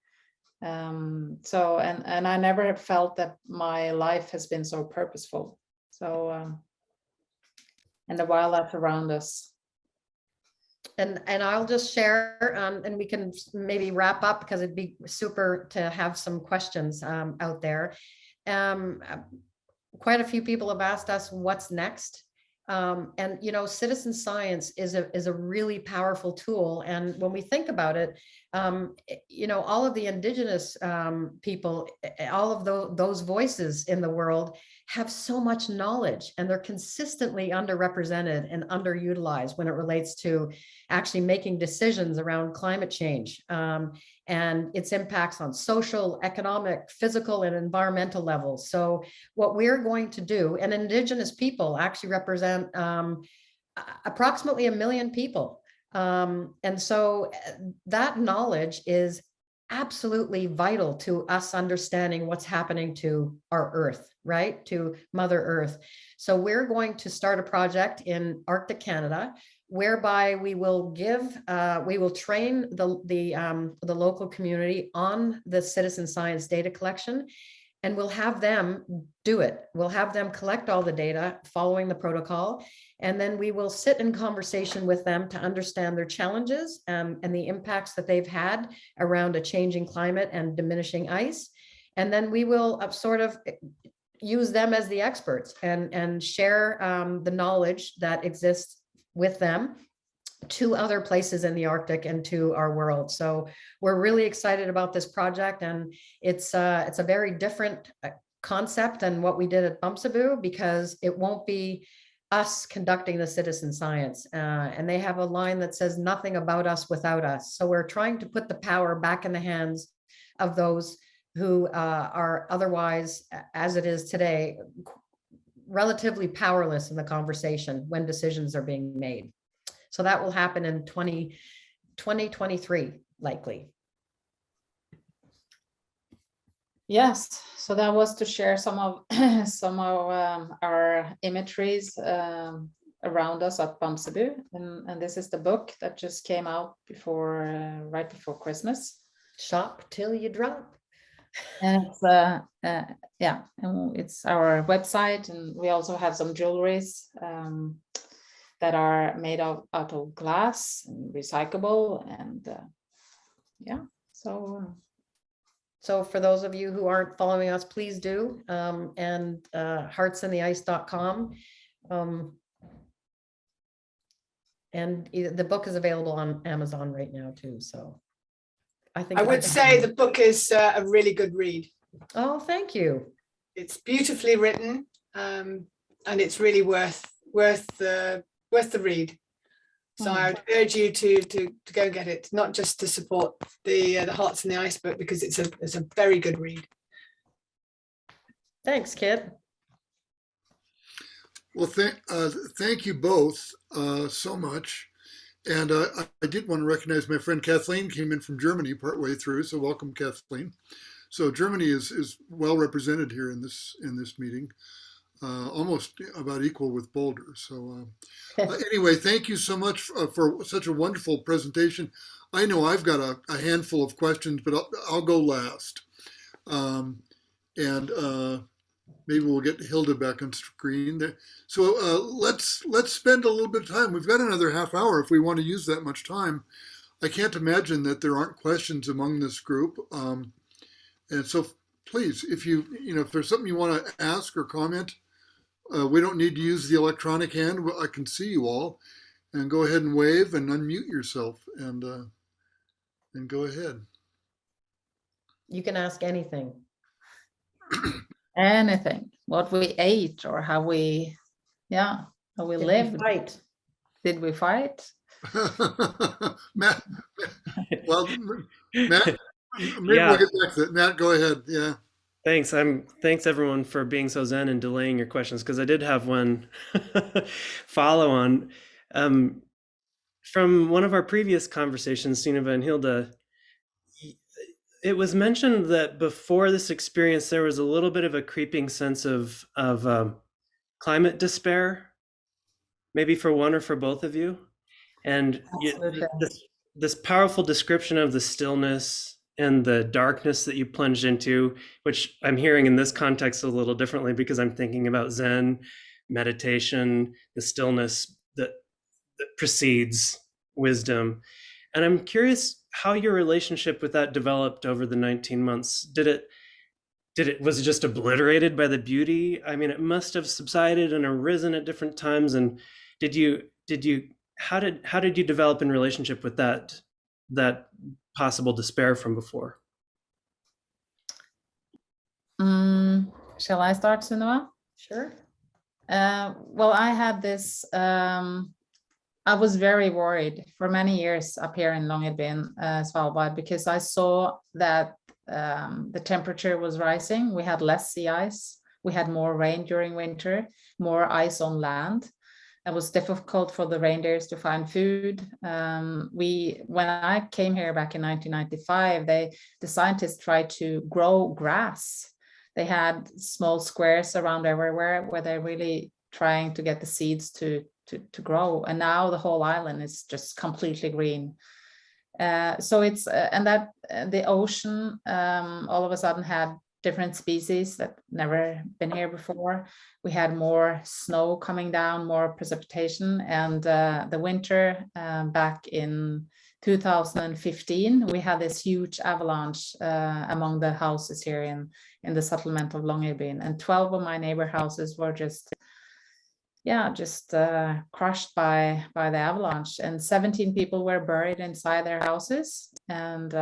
And I never felt that my life has been so purposeful. So, and the wildlife around us. And I'll just share, and we can maybe wrap up because it'd be super to have some questions out there. Quite a few people have asked us what's next. And citizen science is a really powerful tool. And when we think about it, all of the indigenous people, all of those voices in the world have so much knowledge, and they're consistently underrepresented and underutilized when it relates to actually making decisions around climate change and its impacts on social, economic, physical, and environmental levels. So what we're going to do, and indigenous people actually represent approximately 1 million people. And so that knowledge is absolutely vital to us understanding what's happening to our Earth, right? To Mother Earth. So we're going to start a project in Arctic Canada, whereby we will train the local community on the citizen science data collection, and we'll have them do it. We'll have them collect all the data following the protocol, and then we will sit in conversation with them to understand their challenges and the impacts that they've had around a changing climate and diminishing ice. And then we will sort of use them as the experts and share the knowledge that exists with them to other places in the Arctic and to our world. So we're really excited about this project, and it's a very different concept than what we did at Bumsaboo, because it won't be us conducting the citizen science. And they have a line that says nothing about us without us. So we're trying to put the power back in the hands of those who are otherwise, as it is today, relatively powerless in the conversation when decisions are being made. So that will happen in 2023, likely. Yes, so that was to share some of our imageries around us at Bumsaboo, and this is the book that just came out right before Christmas. Shop till you drop. And it's and it's our website, and we also have some jewelries that are made out of glass and recyclable, and So for those of you who aren't following us, please do. And heartsintheice.com. And the book is available on Amazon right now too. So I would say the book is a really good read. Oh, thank you. It's beautifully written, and it's really worth the read. So I would urge you to go get it, not just to support the Hearts in the Ice book, because it's a very good read. Thanks, Kit. Well, thank you both so much. And I did want to recognize my friend Kathleen came in from Germany partway through. So welcome, Kathleen. So Germany is well represented here in this meeting, almost about equal with Boulder. So anyway, thank you so much for such a wonderful presentation. I know I've got a handful of questions, but I'll go last. Maybe we'll get Hilde back on screen there. So let's spend a little bit of time. We've got another half hour if we want to use that much time. I can't imagine that there aren't questions among this group. And so please, if if there's something you want to ask or comment, we don't need to use the electronic hand. I can see you all, and go ahead and wave and unmute yourself and go ahead. You can ask anything. Anything, what we ate or how we lived. Fight. Did we fight? Matt, well, Matt, maybe Yeah. we'll get back to that. Matt, go ahead. Yeah. Thanks. Thanks everyone for being so zen and delaying your questions, because I did have one follow on from one of our previous conversations, Sunniva and Hilde. It was mentioned that before this experience, there was a little bit of a creeping sense of climate despair, maybe for one or for both of you. And this powerful description of the stillness and the darkness that you plunged into, which I'm hearing in this context a little differently, because I'm thinking about Zen, meditation, the stillness that precedes wisdom. And I'm curious how your relationship with that developed over the 19 months. Was it just obliterated by the beauty? I mean, it must have subsided and arisen at different times. And how did you develop in relationship with that possible despair from before? Shall I start, Sunniva? Sure. Well, I had this, I was very worried for many years up here in Longyearbyen, Svalbard, because I saw that the temperature was rising. We had less sea ice. We had more rain during winter, more ice on land. It was difficult for the reindeers to find food. When I came here back in 1995, the scientists tried to grow grass. They had small squares around everywhere where they're really trying to get the seeds to grow. And now the whole island is just completely green. So it's, and that the ocean all of a sudden had different species that never been here before. We had more snow coming down, more precipitation, and the winter back in 2015, we had this huge avalanche among the houses here in the settlement of Longyearbyen, and 12 of my neighbor houses were just crushed by the avalanche, and 17 people were buried inside their houses. And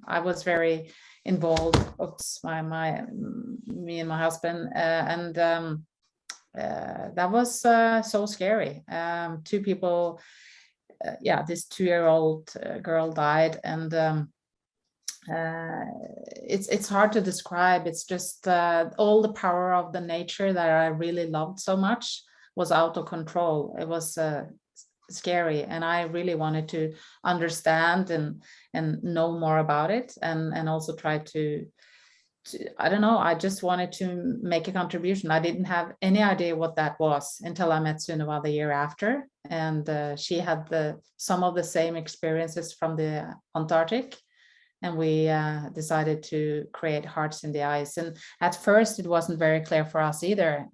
I was very involved. Me and my husband, and that was so scary. Two people, this 2-year-old girl died, and it's hard to describe. It's just all the power of the nature that I really loved so much was out of control. It was scary, and I really wanted to understand and know more about it, and also try to I don't know, I just wanted to make a contribution. I didn't have any idea what that was until I met Sunniva the year after, and she had some of the same experiences from the Antarctic. And we decided to create Hearts in the Ice. And at first, it wasn't very clear for us either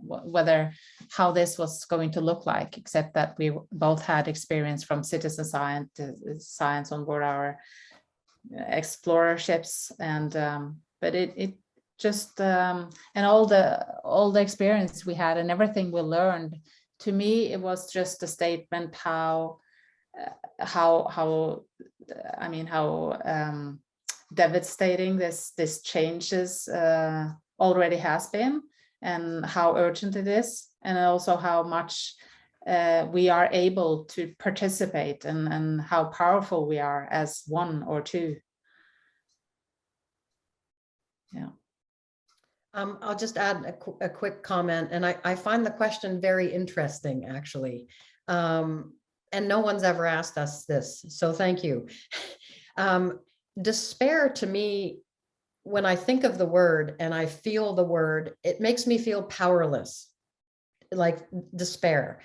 how this was going to look like, except that we both had experience from citizen science on board our explorer ships, and but it just and all the experience we had and everything we learned, to me it was just a statement how devastating this changes already has been, and how urgent it is, and also how much we are able to participate, and how powerful we are as one or two. Yeah. I'll just add a quick comment, and I find the question very interesting, actually. And no one's ever asked us this, so thank you. Despair, to me, when I think of the word and I feel the word, it makes me feel powerless, like despair.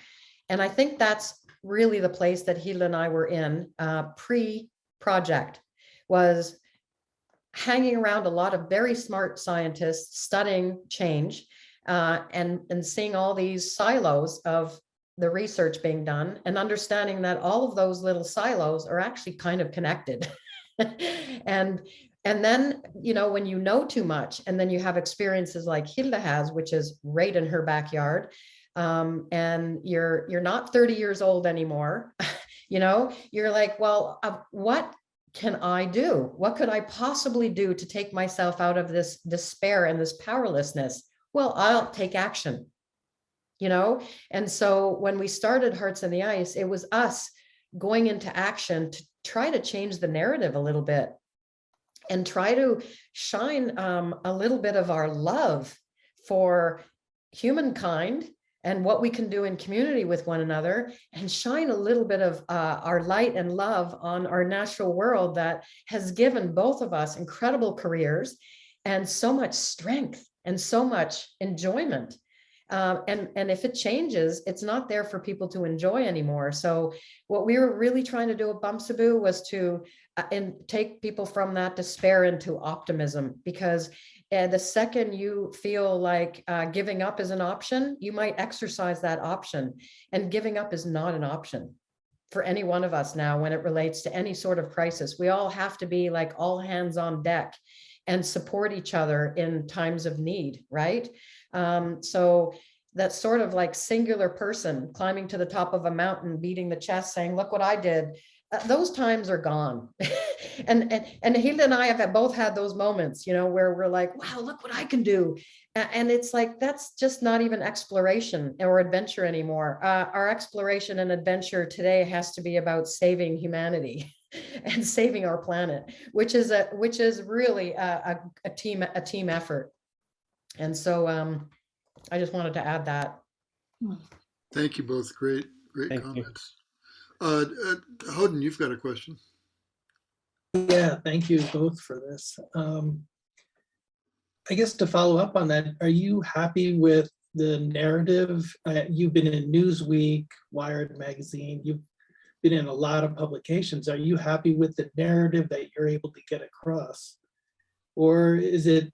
And I think that's really the place that Hilde and I were in pre-project, was hanging around a lot of very smart scientists studying change, and seeing all these silos of the research being done, and understanding that all of those little silos are actually kind of connected. And then, you know, when you know too much, and then you have experiences like Hilde has, which is right in her backyard, and you're not 30 years old anymore, you know, you're like, well, what can I do? What could I possibly do to take myself out of this despair and this powerlessness? Well, I'll take action, you know? And so when we started Hearts on the Ice, it was us going into action to try to change the narrative a little bit, and try to shine a little bit of our love for humankind and what we can do in community with one another, and shine a little bit of our light and love on our natural world that has given both of us incredible careers and so much strength and so much enjoyment. And if it changes, it's not there for people to enjoy anymore. So what we were really trying to do at Bumsaboo was to and take people from that despair into optimism, because the second you feel like giving up is an option, you might exercise that option. And giving up is not an option for any one of us now when it relates to any sort of crisis. We all have to be like all hands on deck and support each other in times of need, right? So that sort of like singular person climbing to the top of a mountain, beating the chest, saying, look what I did. Those times are gone. and Hilde and I have both had those moments, you know, where we're like, wow, look what I can do. And it's like, that's just not even exploration or adventure anymore. Our exploration and adventure today has to be about saving humanity and saving our planet, which is really a team effort. And so I just wanted to add that. Thank you both. Great Thank comments. Houghton, you've got a question. Yeah, thank you both for this. I guess to follow up on that, are you happy with the narrative? You've been in Newsweek, Wired magazine, you've been in a lot of publications. Are you happy with the narrative that you're able to get across? Or is it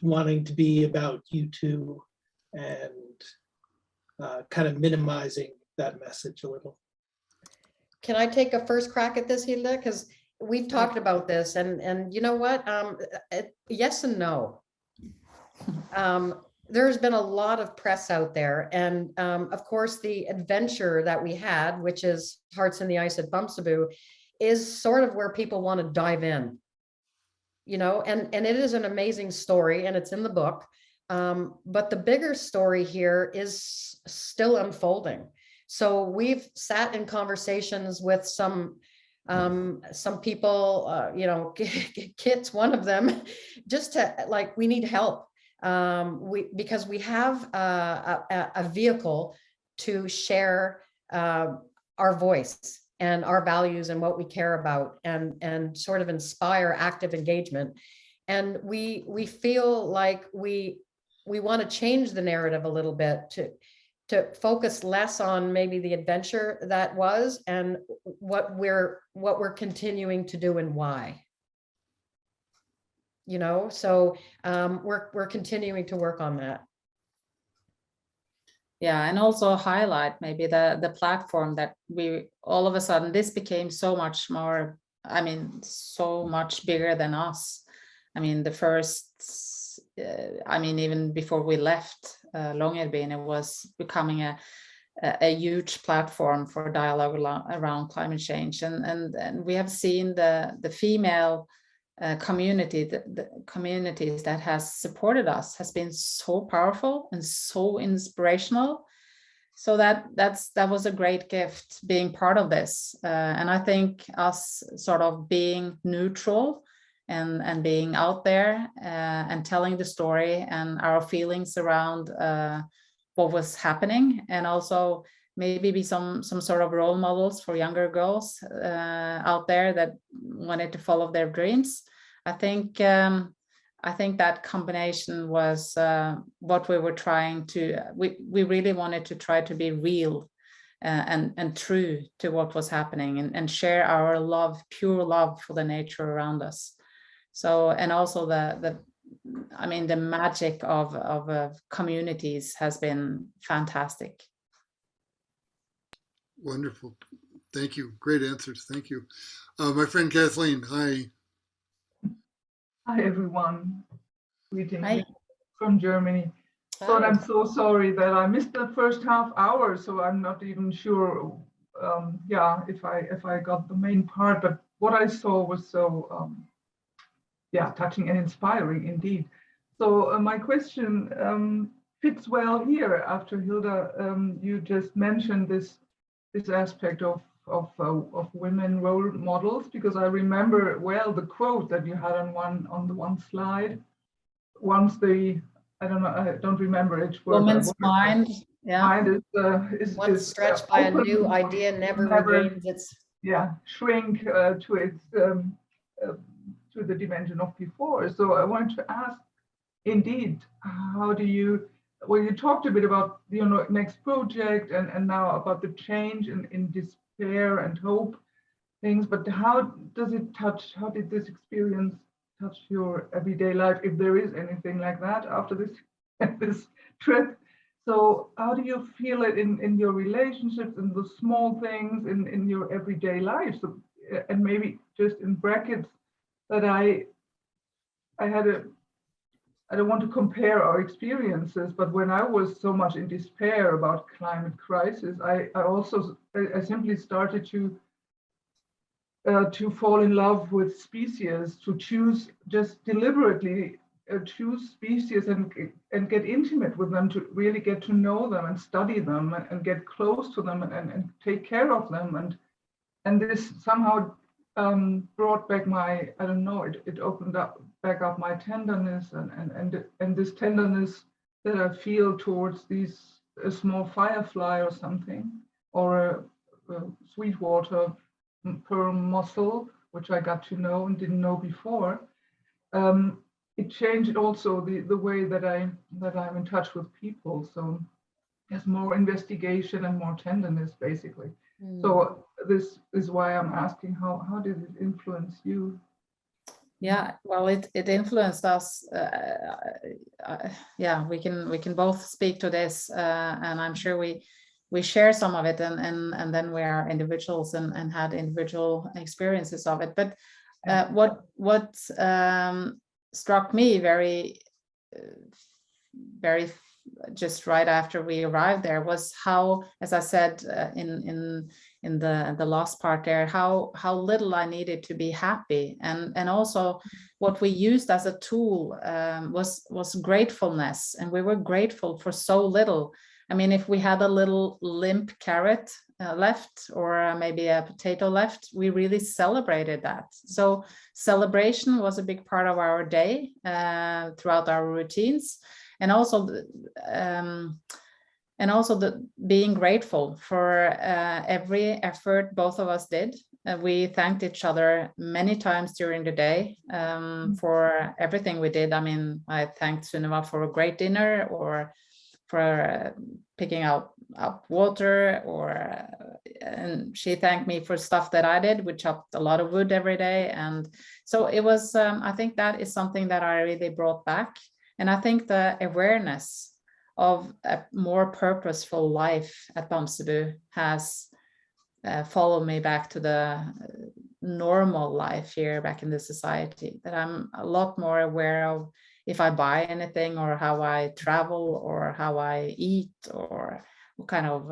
wanting to be about you two and kind of minimizing that message a little? Can I take a first crack at this, Hilde? Because we've talked about this, and you know what? Yes and no. There's been a lot of press out there, and of course the adventure that we had, which is Hearts on the Ice at Bumsaboo, is sort of where people want to dive in, you know, and it is an amazing story, and it's in the book, but the bigger story here is still unfolding. So we've sat in conversations with some people, you know, Kit's one of them, just to like, we need help. Because we have a vehicle to share our voice and our values and what we care about, and sort of inspire active engagement. And we feel like we want to change the narrative a little bit to focus less on maybe the adventure that was, and what we're continuing to do and why. You know, so we're continuing to work on that. Yeah, and also highlight maybe the platform that we all of a sudden, this became so much more I mean, so much bigger than us. I mean, the first, I mean, even before we left Longyearbyen, it was becoming a huge platform for dialogue around climate change. And we have seen the female community, the communities that has supported us has been so powerful and so inspirational. So that was a great gift being part of this. And I think us sort of being neutral and being out there and telling the story and our feelings around what was happening, and also maybe be some sort of role models for younger girls out there that wanted to follow their dreams. I think that combination was what we were trying to. We really wanted to try to be real and true to what was happening, and share our love, pure love for the nature around us. So, and also the magic of communities has been fantastic. Wonderful. Thank you. Great answers. Thank you. My friend Kathleen, hi. Hi, everyone. Greetings Hi. from Germany. So Hi. I'm so sorry that I missed the first half hour, so I'm not even sure if I got the main part, but what I saw was so touching and inspiring indeed. So my question fits well here after Hilde, you just mentioned this aspect of women role models, because I remember well the quote that you had on the one slide. Once I don't remember it. Woman's mind, mind Once stretched by a new idea, never regains its. Shrink to its to the dimension of before. So I wanted to ask, indeed, how do you? Well, you talked a bit about next project and now about the change in despair and hope things, but how does it touch? How did this experience touch your everyday life, if there is anything like that after this trip? So how do you feel it in your relationships, in the small things, in your everyday life? So, and maybe just in brackets that I don't want to compare our experiences, but when I was so much in despair about climate crisis, I simply started to fall in love with species, to choose, just deliberately choose species and get intimate with them, to really get to know them and study them and get close to them and take care of them. And this somehow brought back my, I don't know, it opened back up my tenderness and this tenderness that I feel towards a small firefly or something, or a sweetwater pearl mussel, which I got to know and didn't know before. It changed also the way that I'm in touch with people. So there's more investigation and more tenderness, basically. So this is why I'm asking, how did it influence you? Yeah, well, it influenced us. We can both speak to this, and I'm sure we share some of it, and then we are individuals and had individual experiences of it. But what struck me very just right after we arrived there was how, as I said in the last part there, how little I needed to be happy, and also what we used as a tool was gratefulness, and we were grateful for so little. I mean, if we had a little limp carrot left, or maybe a potato left, we really celebrated that. So celebration was a big part of our day throughout our routines. And also the being grateful for every effort both of us did. We thanked each other many times during the day for everything we did. I mean, I thanked Sunniva for a great dinner, or for picking up water, and she thanked me for stuff that I did. We chopped a lot of wood every day. And so it was, I think that is something that I really brought back. And I think the awareness of a more purposeful life at Bamsebu has follow me back to the normal life here back in the society, that I'm a lot more aware of if I buy anything, or how I travel, or how I eat, or what kind of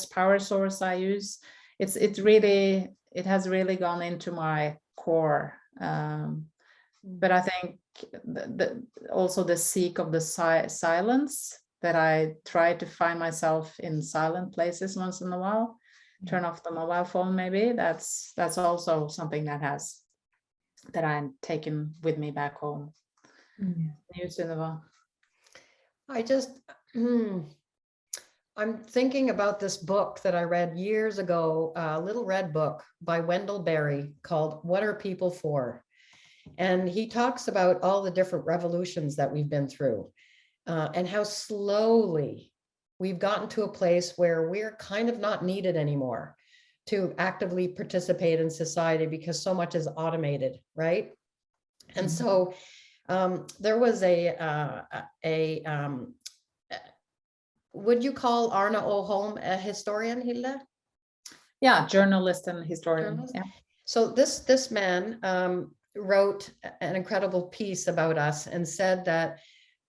power source I use. It has really gone into my core. But I think also the seek of the silence, that I try to find myself in silent places once in a while, turn off the mobile phone maybe. That's also something that I'm taking with me back home. You, Sunniva? I just, I'm thinking about this book that I read years ago, a little red book by Wendell Berry called What Are People For? And he talks about all the different revolutions that we've been through, and how slowly we've gotten to a place where we're kind of not needed anymore to actively participate in society, because so much is automated, right? And so there was would you call Arne O. Holm a historian, Hilde? Yeah, journalist and historian. Journalist? Yeah. So this man wrote an incredible piece about us and said that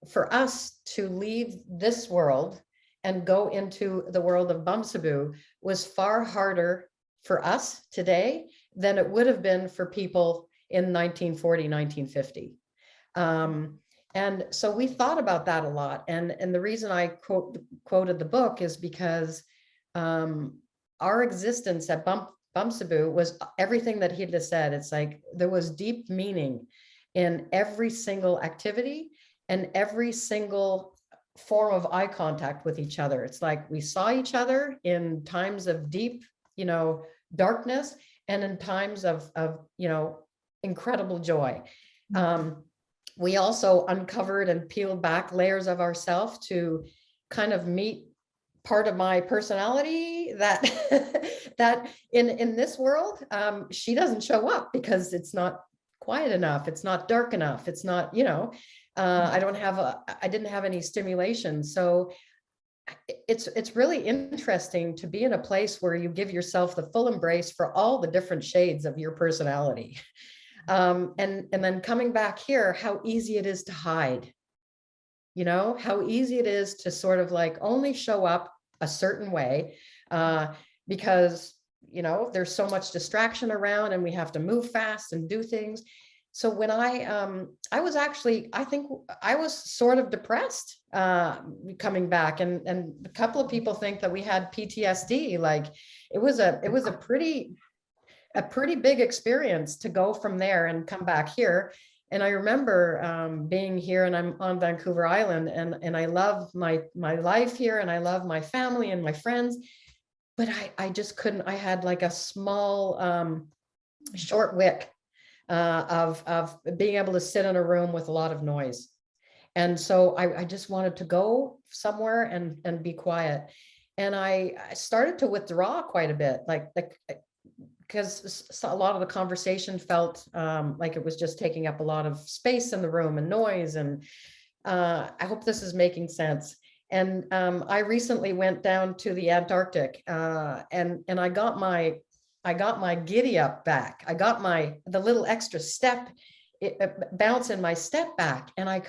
for us to leave this world and go into the world of Bamsabu was far harder for us today than it would have been for people in 1940, 1950. And so we thought about that a lot. And the reason I quoted the book is because our existence at Bamsabu was everything that Hilde said. It's like there was deep meaning in every single activity and every single form of eye contact with each other. It's like we saw each other in times of deep, darkness, and in times of incredible joy. We also uncovered and peeled back layers of ourselves to kind of meet part of my personality that that in this world she doesn't show up, because it's not quiet enough, it's not dark enough, it's not, I didn't have any stimulation. So it's really interesting to be in a place where you give yourself the full embrace for all the different shades of your personality. And then coming back here, how easy it is to hide, how easy it is to sort of like only show up a certain way, because, there's so much distraction around and we have to move fast and do things. So when I was actually, I think I was sort of depressed coming back, and a couple of people think that we had PTSD. Like it was a pretty big experience to go from there and come back here. And I remember being here, and I'm on Vancouver Island, and I love my life here, and I love my family and my friends, but I just couldn't. I had like a small short wick of being able to sit in a room with a lot of noise. And so I just wanted to go somewhere and be quiet. And I started to withdraw quite a bit, because a lot of the conversation felt like it was just taking up a lot of space in the room and noise. And I hope this is making sense. And I recently went down to the Antarctic, and I got my giddy up back. I got the little extra step, bounce in my step back. And I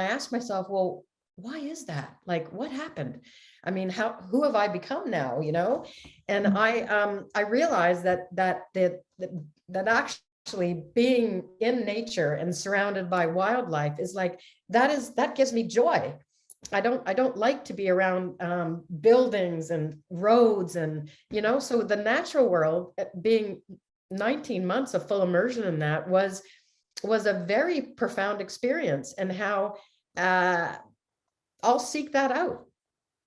asked myself, well, why is that? Like, what happened? I mean, who have I become now? And I realized that actually being in nature and surrounded by wildlife is like, that gives me joy. I don't like to be around buildings and roads, and so the natural world, being 19 months of full immersion in that, was a very profound experience. And how I'll seek that out.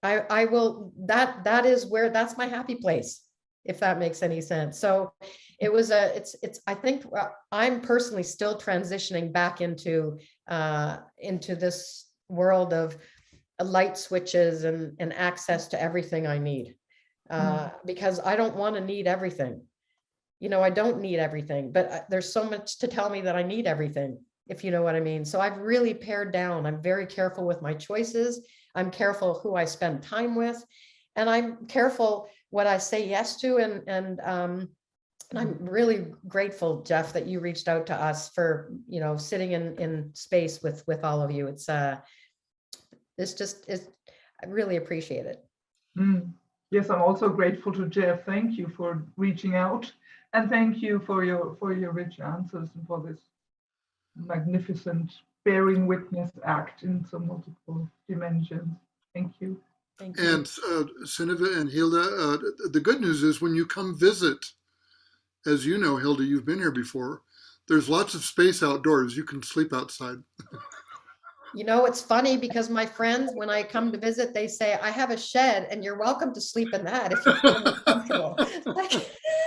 I will, that's my happy place, if that makes any sense. So it was I think I'm personally still transitioning back into this world of light switches and access to everything I need, because I don't want to need everything. I don't need everything, but there's so much to tell me that I need everything, if you know what I mean. So I've really pared down. I'm very careful with my choices. I'm careful who I spend time with, and I'm careful what I say yes to. And I'm really grateful, Jeff, that you reached out to us for, sitting in space with all of you. I really appreciate it. Yes, I'm also grateful to Jeff. Thank you for reaching out, and thank you for your rich answers and for this magnificent bearing witness act in some multiple dimensions. Thank you. Thank you. And Sunniva and Hilde, the good news is when you come visit, as you know, Hilde, you've been here before, there's lots of space outdoors. You can sleep outside. It's funny because my friends, when I come to visit, they say, I have a shed and you're welcome to sleep in that if you feel more comfortable.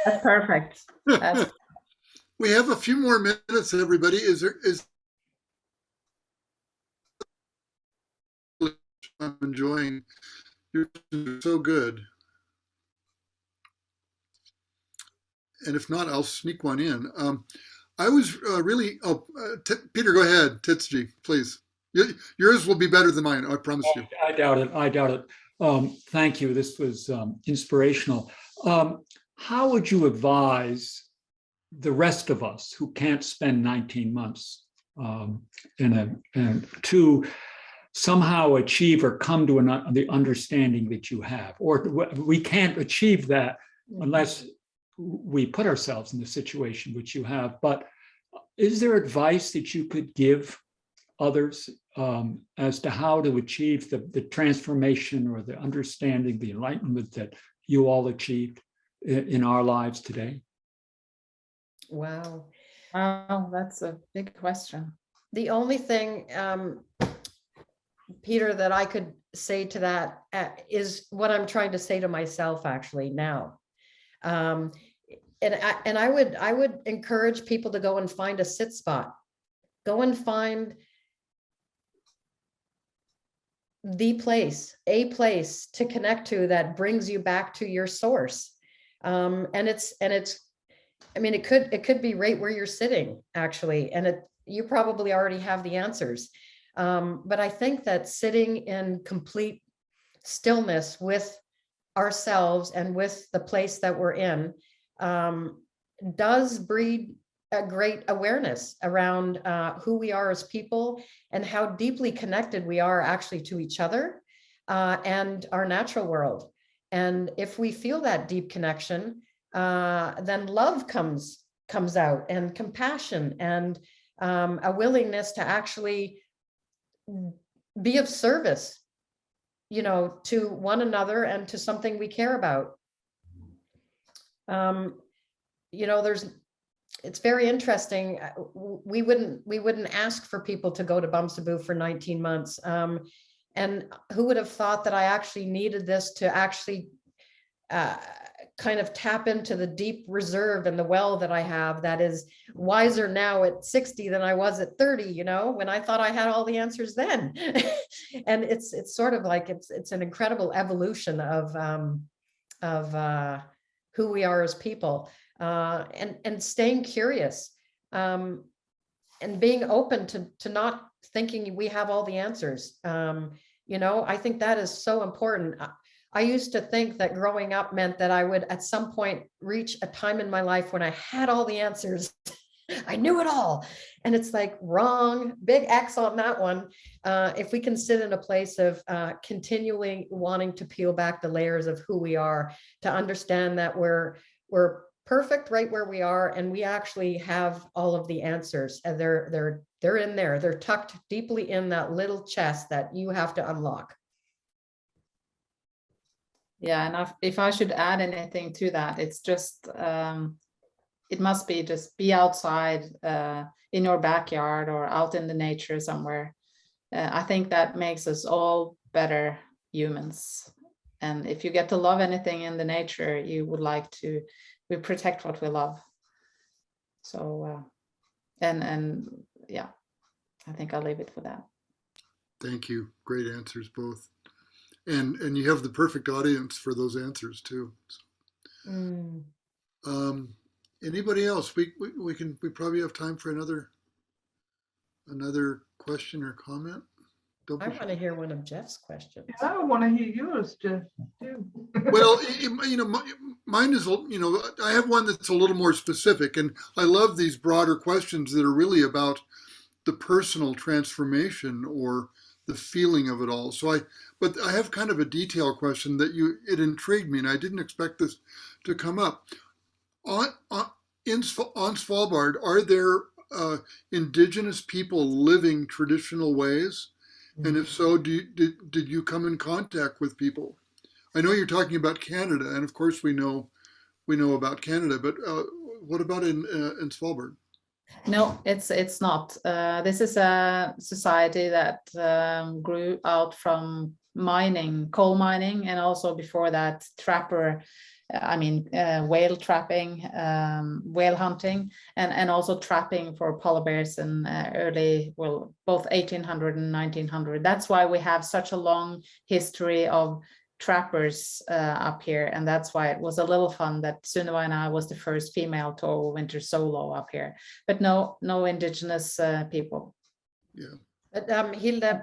That's perfect. We have a few more minutes, everybody. I'm enjoying. You're so good. And if not, I'll sneak one in. I was really, Peter, go ahead. Titsji, please. Yours will be better than mine, I promise you. I doubt it. Thank you. This was inspirational. How would you advise the rest of us who can't spend 19 months to somehow achieve or come to the understanding that you have? Or we can't achieve that unless we put ourselves in the situation which you have. But is there advice that you could give others as to how to achieve the transformation or the understanding, the enlightenment that you all achieved in our lives today? Wow. Wow, that's a big question. The only thing, Peter, that I could say to that is what I'm trying to say to myself actually now. And I would encourage people to go and find a sit spot. Go and find a place to connect to that brings you back to your source. It could be right where you're sitting actually, and you probably already have the answers. But I think that sitting in complete stillness with ourselves and with the place that we're in does breed a great awareness around who we are as people and how deeply connected we are actually to each other and our natural world. And if we feel that deep connection, then love comes out, and compassion, and a willingness to actually be of service, to one another and to something we care about. It's very interesting. We wouldn't ask for people to go to Bumsaboo for 19 months. And who would have thought that I actually needed this to actually kind of tap into the deep reserve and the well that I have that is wiser now at 60 than I was at 30, when I thought I had all the answers then. And it's sort of like it's an incredible evolution of who we are as people, and staying curious, and being open to not thinking we have all the answers. I think that is so important. I used to think that growing up meant that I would at some point reach a time in my life when I had all the answers. I knew it all. And it's like, wrong, big X on that one. If we can sit in a place of continually wanting to peel back the layers of who we are, to understand that we're perfect right where we are, and we actually have all of the answers, and they're in there. They're tucked deeply in that little chest that you have to unlock. Yeah, and if I should add anything to that, it's just it must be just be outside in your backyard or out in the nature somewhere. I think that makes us all better humans. And if you get to love anything in the nature, you would like to, we protect what we love. So and yeah, I think I'll leave it for that. Thank you. Great answers, both. And you have the perfect audience for those answers too. So, anybody else? We probably have time for another question or comment. Don't I be want to hear one of Jeff's questions. I want to hear yours, Jeff, too. Well, mine is, I have one that's a little more specific, and I love these broader questions that are really about the personal transformation or the feeling of it all. But I have kind of a detailed question that it intrigued me, and I didn't expect this to come up. On Svalbard, are there indigenous people living traditional ways? And if so, did you come in contact with people? I know you're talking about Canada, and of course we know about Canada, but what about in Svalbard? No, it's not. This is a society that grew out from mining, coal mining, and also before that whale trapping, whale hunting, and also trapping for polar bears in both 1800 and 1900. That's why we have such a long history of trappers up here, and that's why it was a little fun that Sunniva and I was the first female to overwinter solo up here. But no indigenous people. Yeah. But Hilde,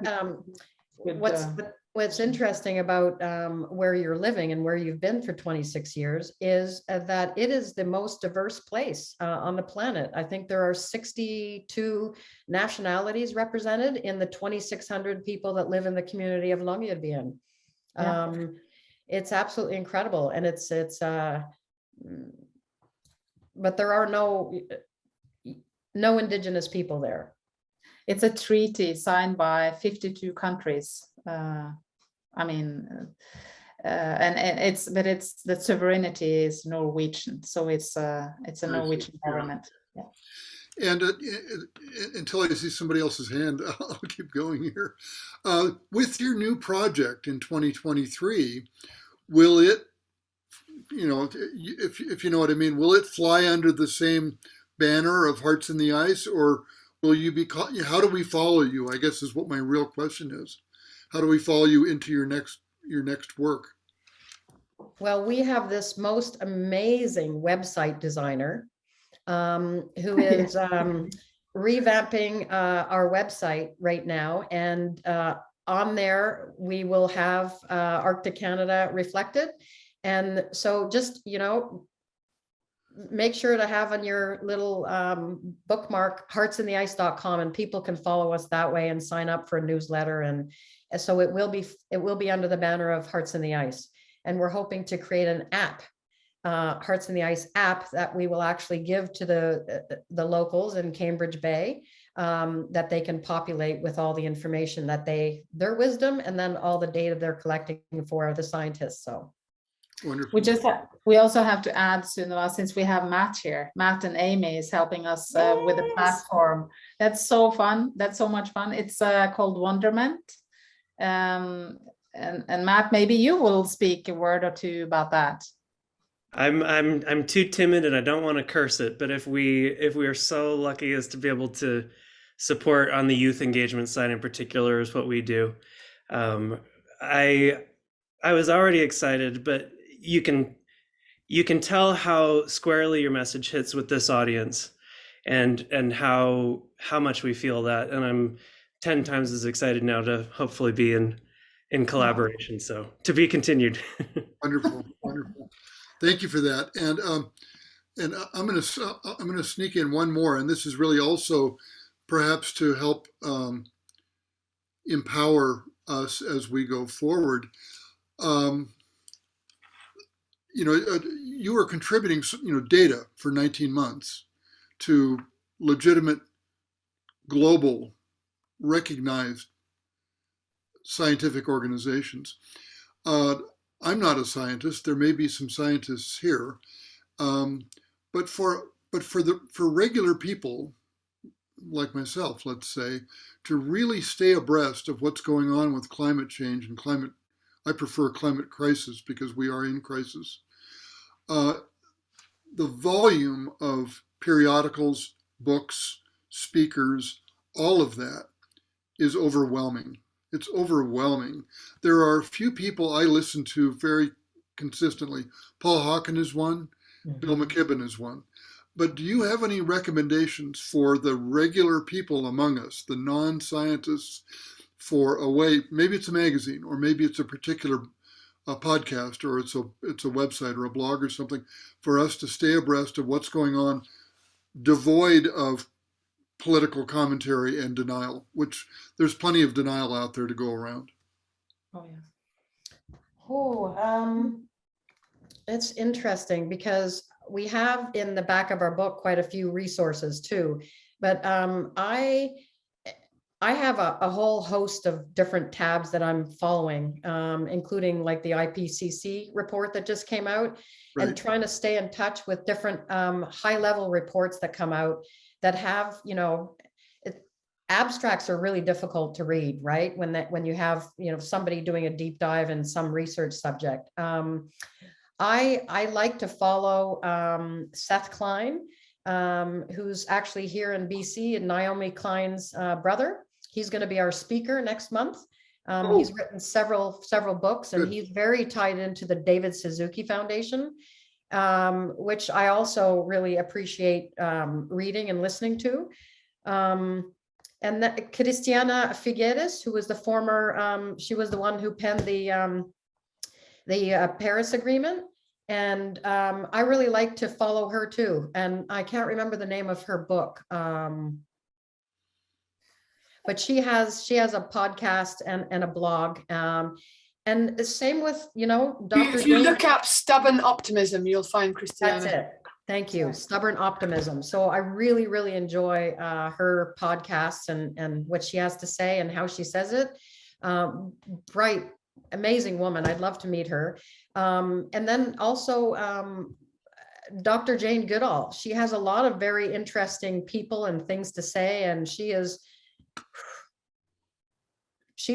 what's interesting about where you're living and where you've been for 26 years is that it is the most diverse place on the planet. I think there are 62 nationalities represented in the 2,600 people that live in the community of Longyearbyen. Yeah. It's absolutely incredible, and but there are no indigenous people there. It's a treaty signed by 52 countries. And it's the sovereignty is Norwegian, so it's a Norwegian government. Yeah. And until I see somebody else's hand, I'll keep going here. With your new project in 2023, will it, if you know what I mean, will it fly under the same banner of Hearts in the Ice, or will you be? How do we follow you? I guess is what my real question is. How do we follow you into your next work? Well, we have this most amazing website designer who is revamping our website right now, and on there we will have Arctic Canada reflected. And so just make sure to have on your little bookmark heartsintheice.com, and people can follow us that way and sign up for a newsletter, and so it will be under the banner of Hearts in the Ice. And we're hoping to create an app, Hearts in the Ice app, that we will actually give to the locals in Cambridge Bay, that they can populate with all the information that their wisdom, and then all the data they're collecting for the scientists. So wonderful. We also have to add, Sunniva, since we have Matt here. Matt and Amy is helping us with the platform. That's so fun. That's so much fun. It's called Wonderment. And Matt, maybe you will speak a word or two about that. I'm too timid and I don't want to curse it, but if we are so lucky as to be able to support on the youth engagement side in particular is what we do. I was already excited, but you can tell how squarely your message hits with this audience, and how much we feel that. And I'm 10 times as excited now to hopefully be in collaboration. So to be continued. Wonderful. Thank you for that. And I'm going to sneak in one more, and this is really also perhaps to help empower us as we go forward. You are contributing, data for 19 months to legitimate, global, recognized scientific organizations. I'm not a scientist. There may be some scientists here, but for regular people like myself, let's say, to really stay abreast of what's going on with climate change and climate. I prefer climate crisis because we are in crisis. The volume of periodicals, books, speakers, all of that is overwhelming. It's overwhelming. There are a few people I listen to very consistently. Paul Hawken is one, Bill McKibben is one. But do you have any recommendations for the regular people among us, the non-scientists, for a way, maybe it's a magazine, or maybe it's a particular podcast, or it's a website or a blog or something, for us to stay abreast of what's going on, devoid of political commentary and denial, which there's plenty of denial out there to go around. Oh, yeah. It's interesting because we have in the back of our book quite a few resources too. But I have a whole host of different tabs that I'm following, including like the IPCC report that just came out, Right. and trying to stay in touch with different high level reports that come out that have, abstracts are really difficult to read, right? When you have, somebody doing a deep dive in some research subject. I like to follow Seth Klein, who's actually here in BC, and Naomi Klein's brother. He's going to be our speaker next month. He's written several books, and Good. he's very tied into the David Suzuki Foundation, which I also really appreciate reading and listening to. And that Cristiana Figueres, who was the former, she was the one who penned the Paris Agreement. And I really like to follow her too. And I can't remember the name of her book. But she has a podcast and a blog. And the same with, Dr. If you Jane. look up Stubborn Optimism, you'll find Christiana. That's it. Thank you. Stubborn Optimism. So I really, really enjoy her podcasts and what she has to say and how she says it. Bright, amazing woman. I'd love to meet her. And then also Dr. Jane Goodall. She has a lot of very interesting people and things to say, and she's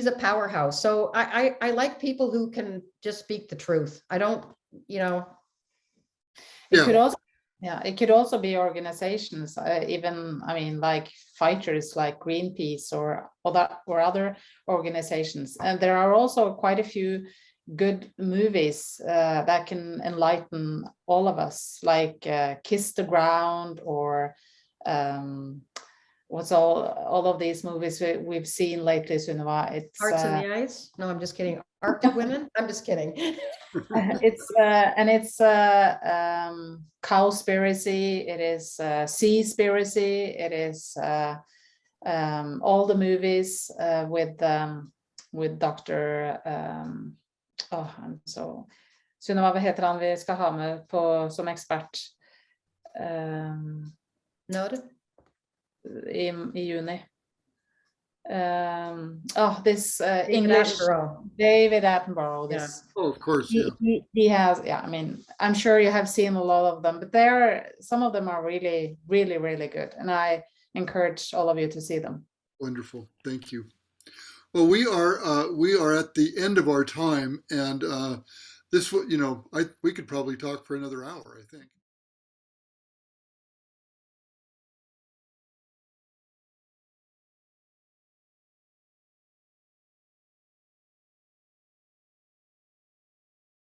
a powerhouse. So I like people who can just speak the truth. I don't, It could also, it could also be organizations, even, like fighters like Greenpeace or other organizations. And there are also quite a few good movies that can enlighten all of us, like Kiss the Ground, or what's all of these movies we've seen lately, Sunniva. It's Hearts in the Ice. No, I'm just kidding. Arctic Women. I'm just kidding. it's Cowspiracy, it is Seaspiracy, it is all the movies with Dr. Sunniva, vad heter han vi ska ha med som expert i juni? This English David Attenborough. This, of course, yeah. He has, I'm sure you have seen a lot of them, but some of them are really, really, really good, and I encourage all of you to see them. Wonderful, thank you. Well, we are at the end of our time, and we could probably talk for another hour, I think.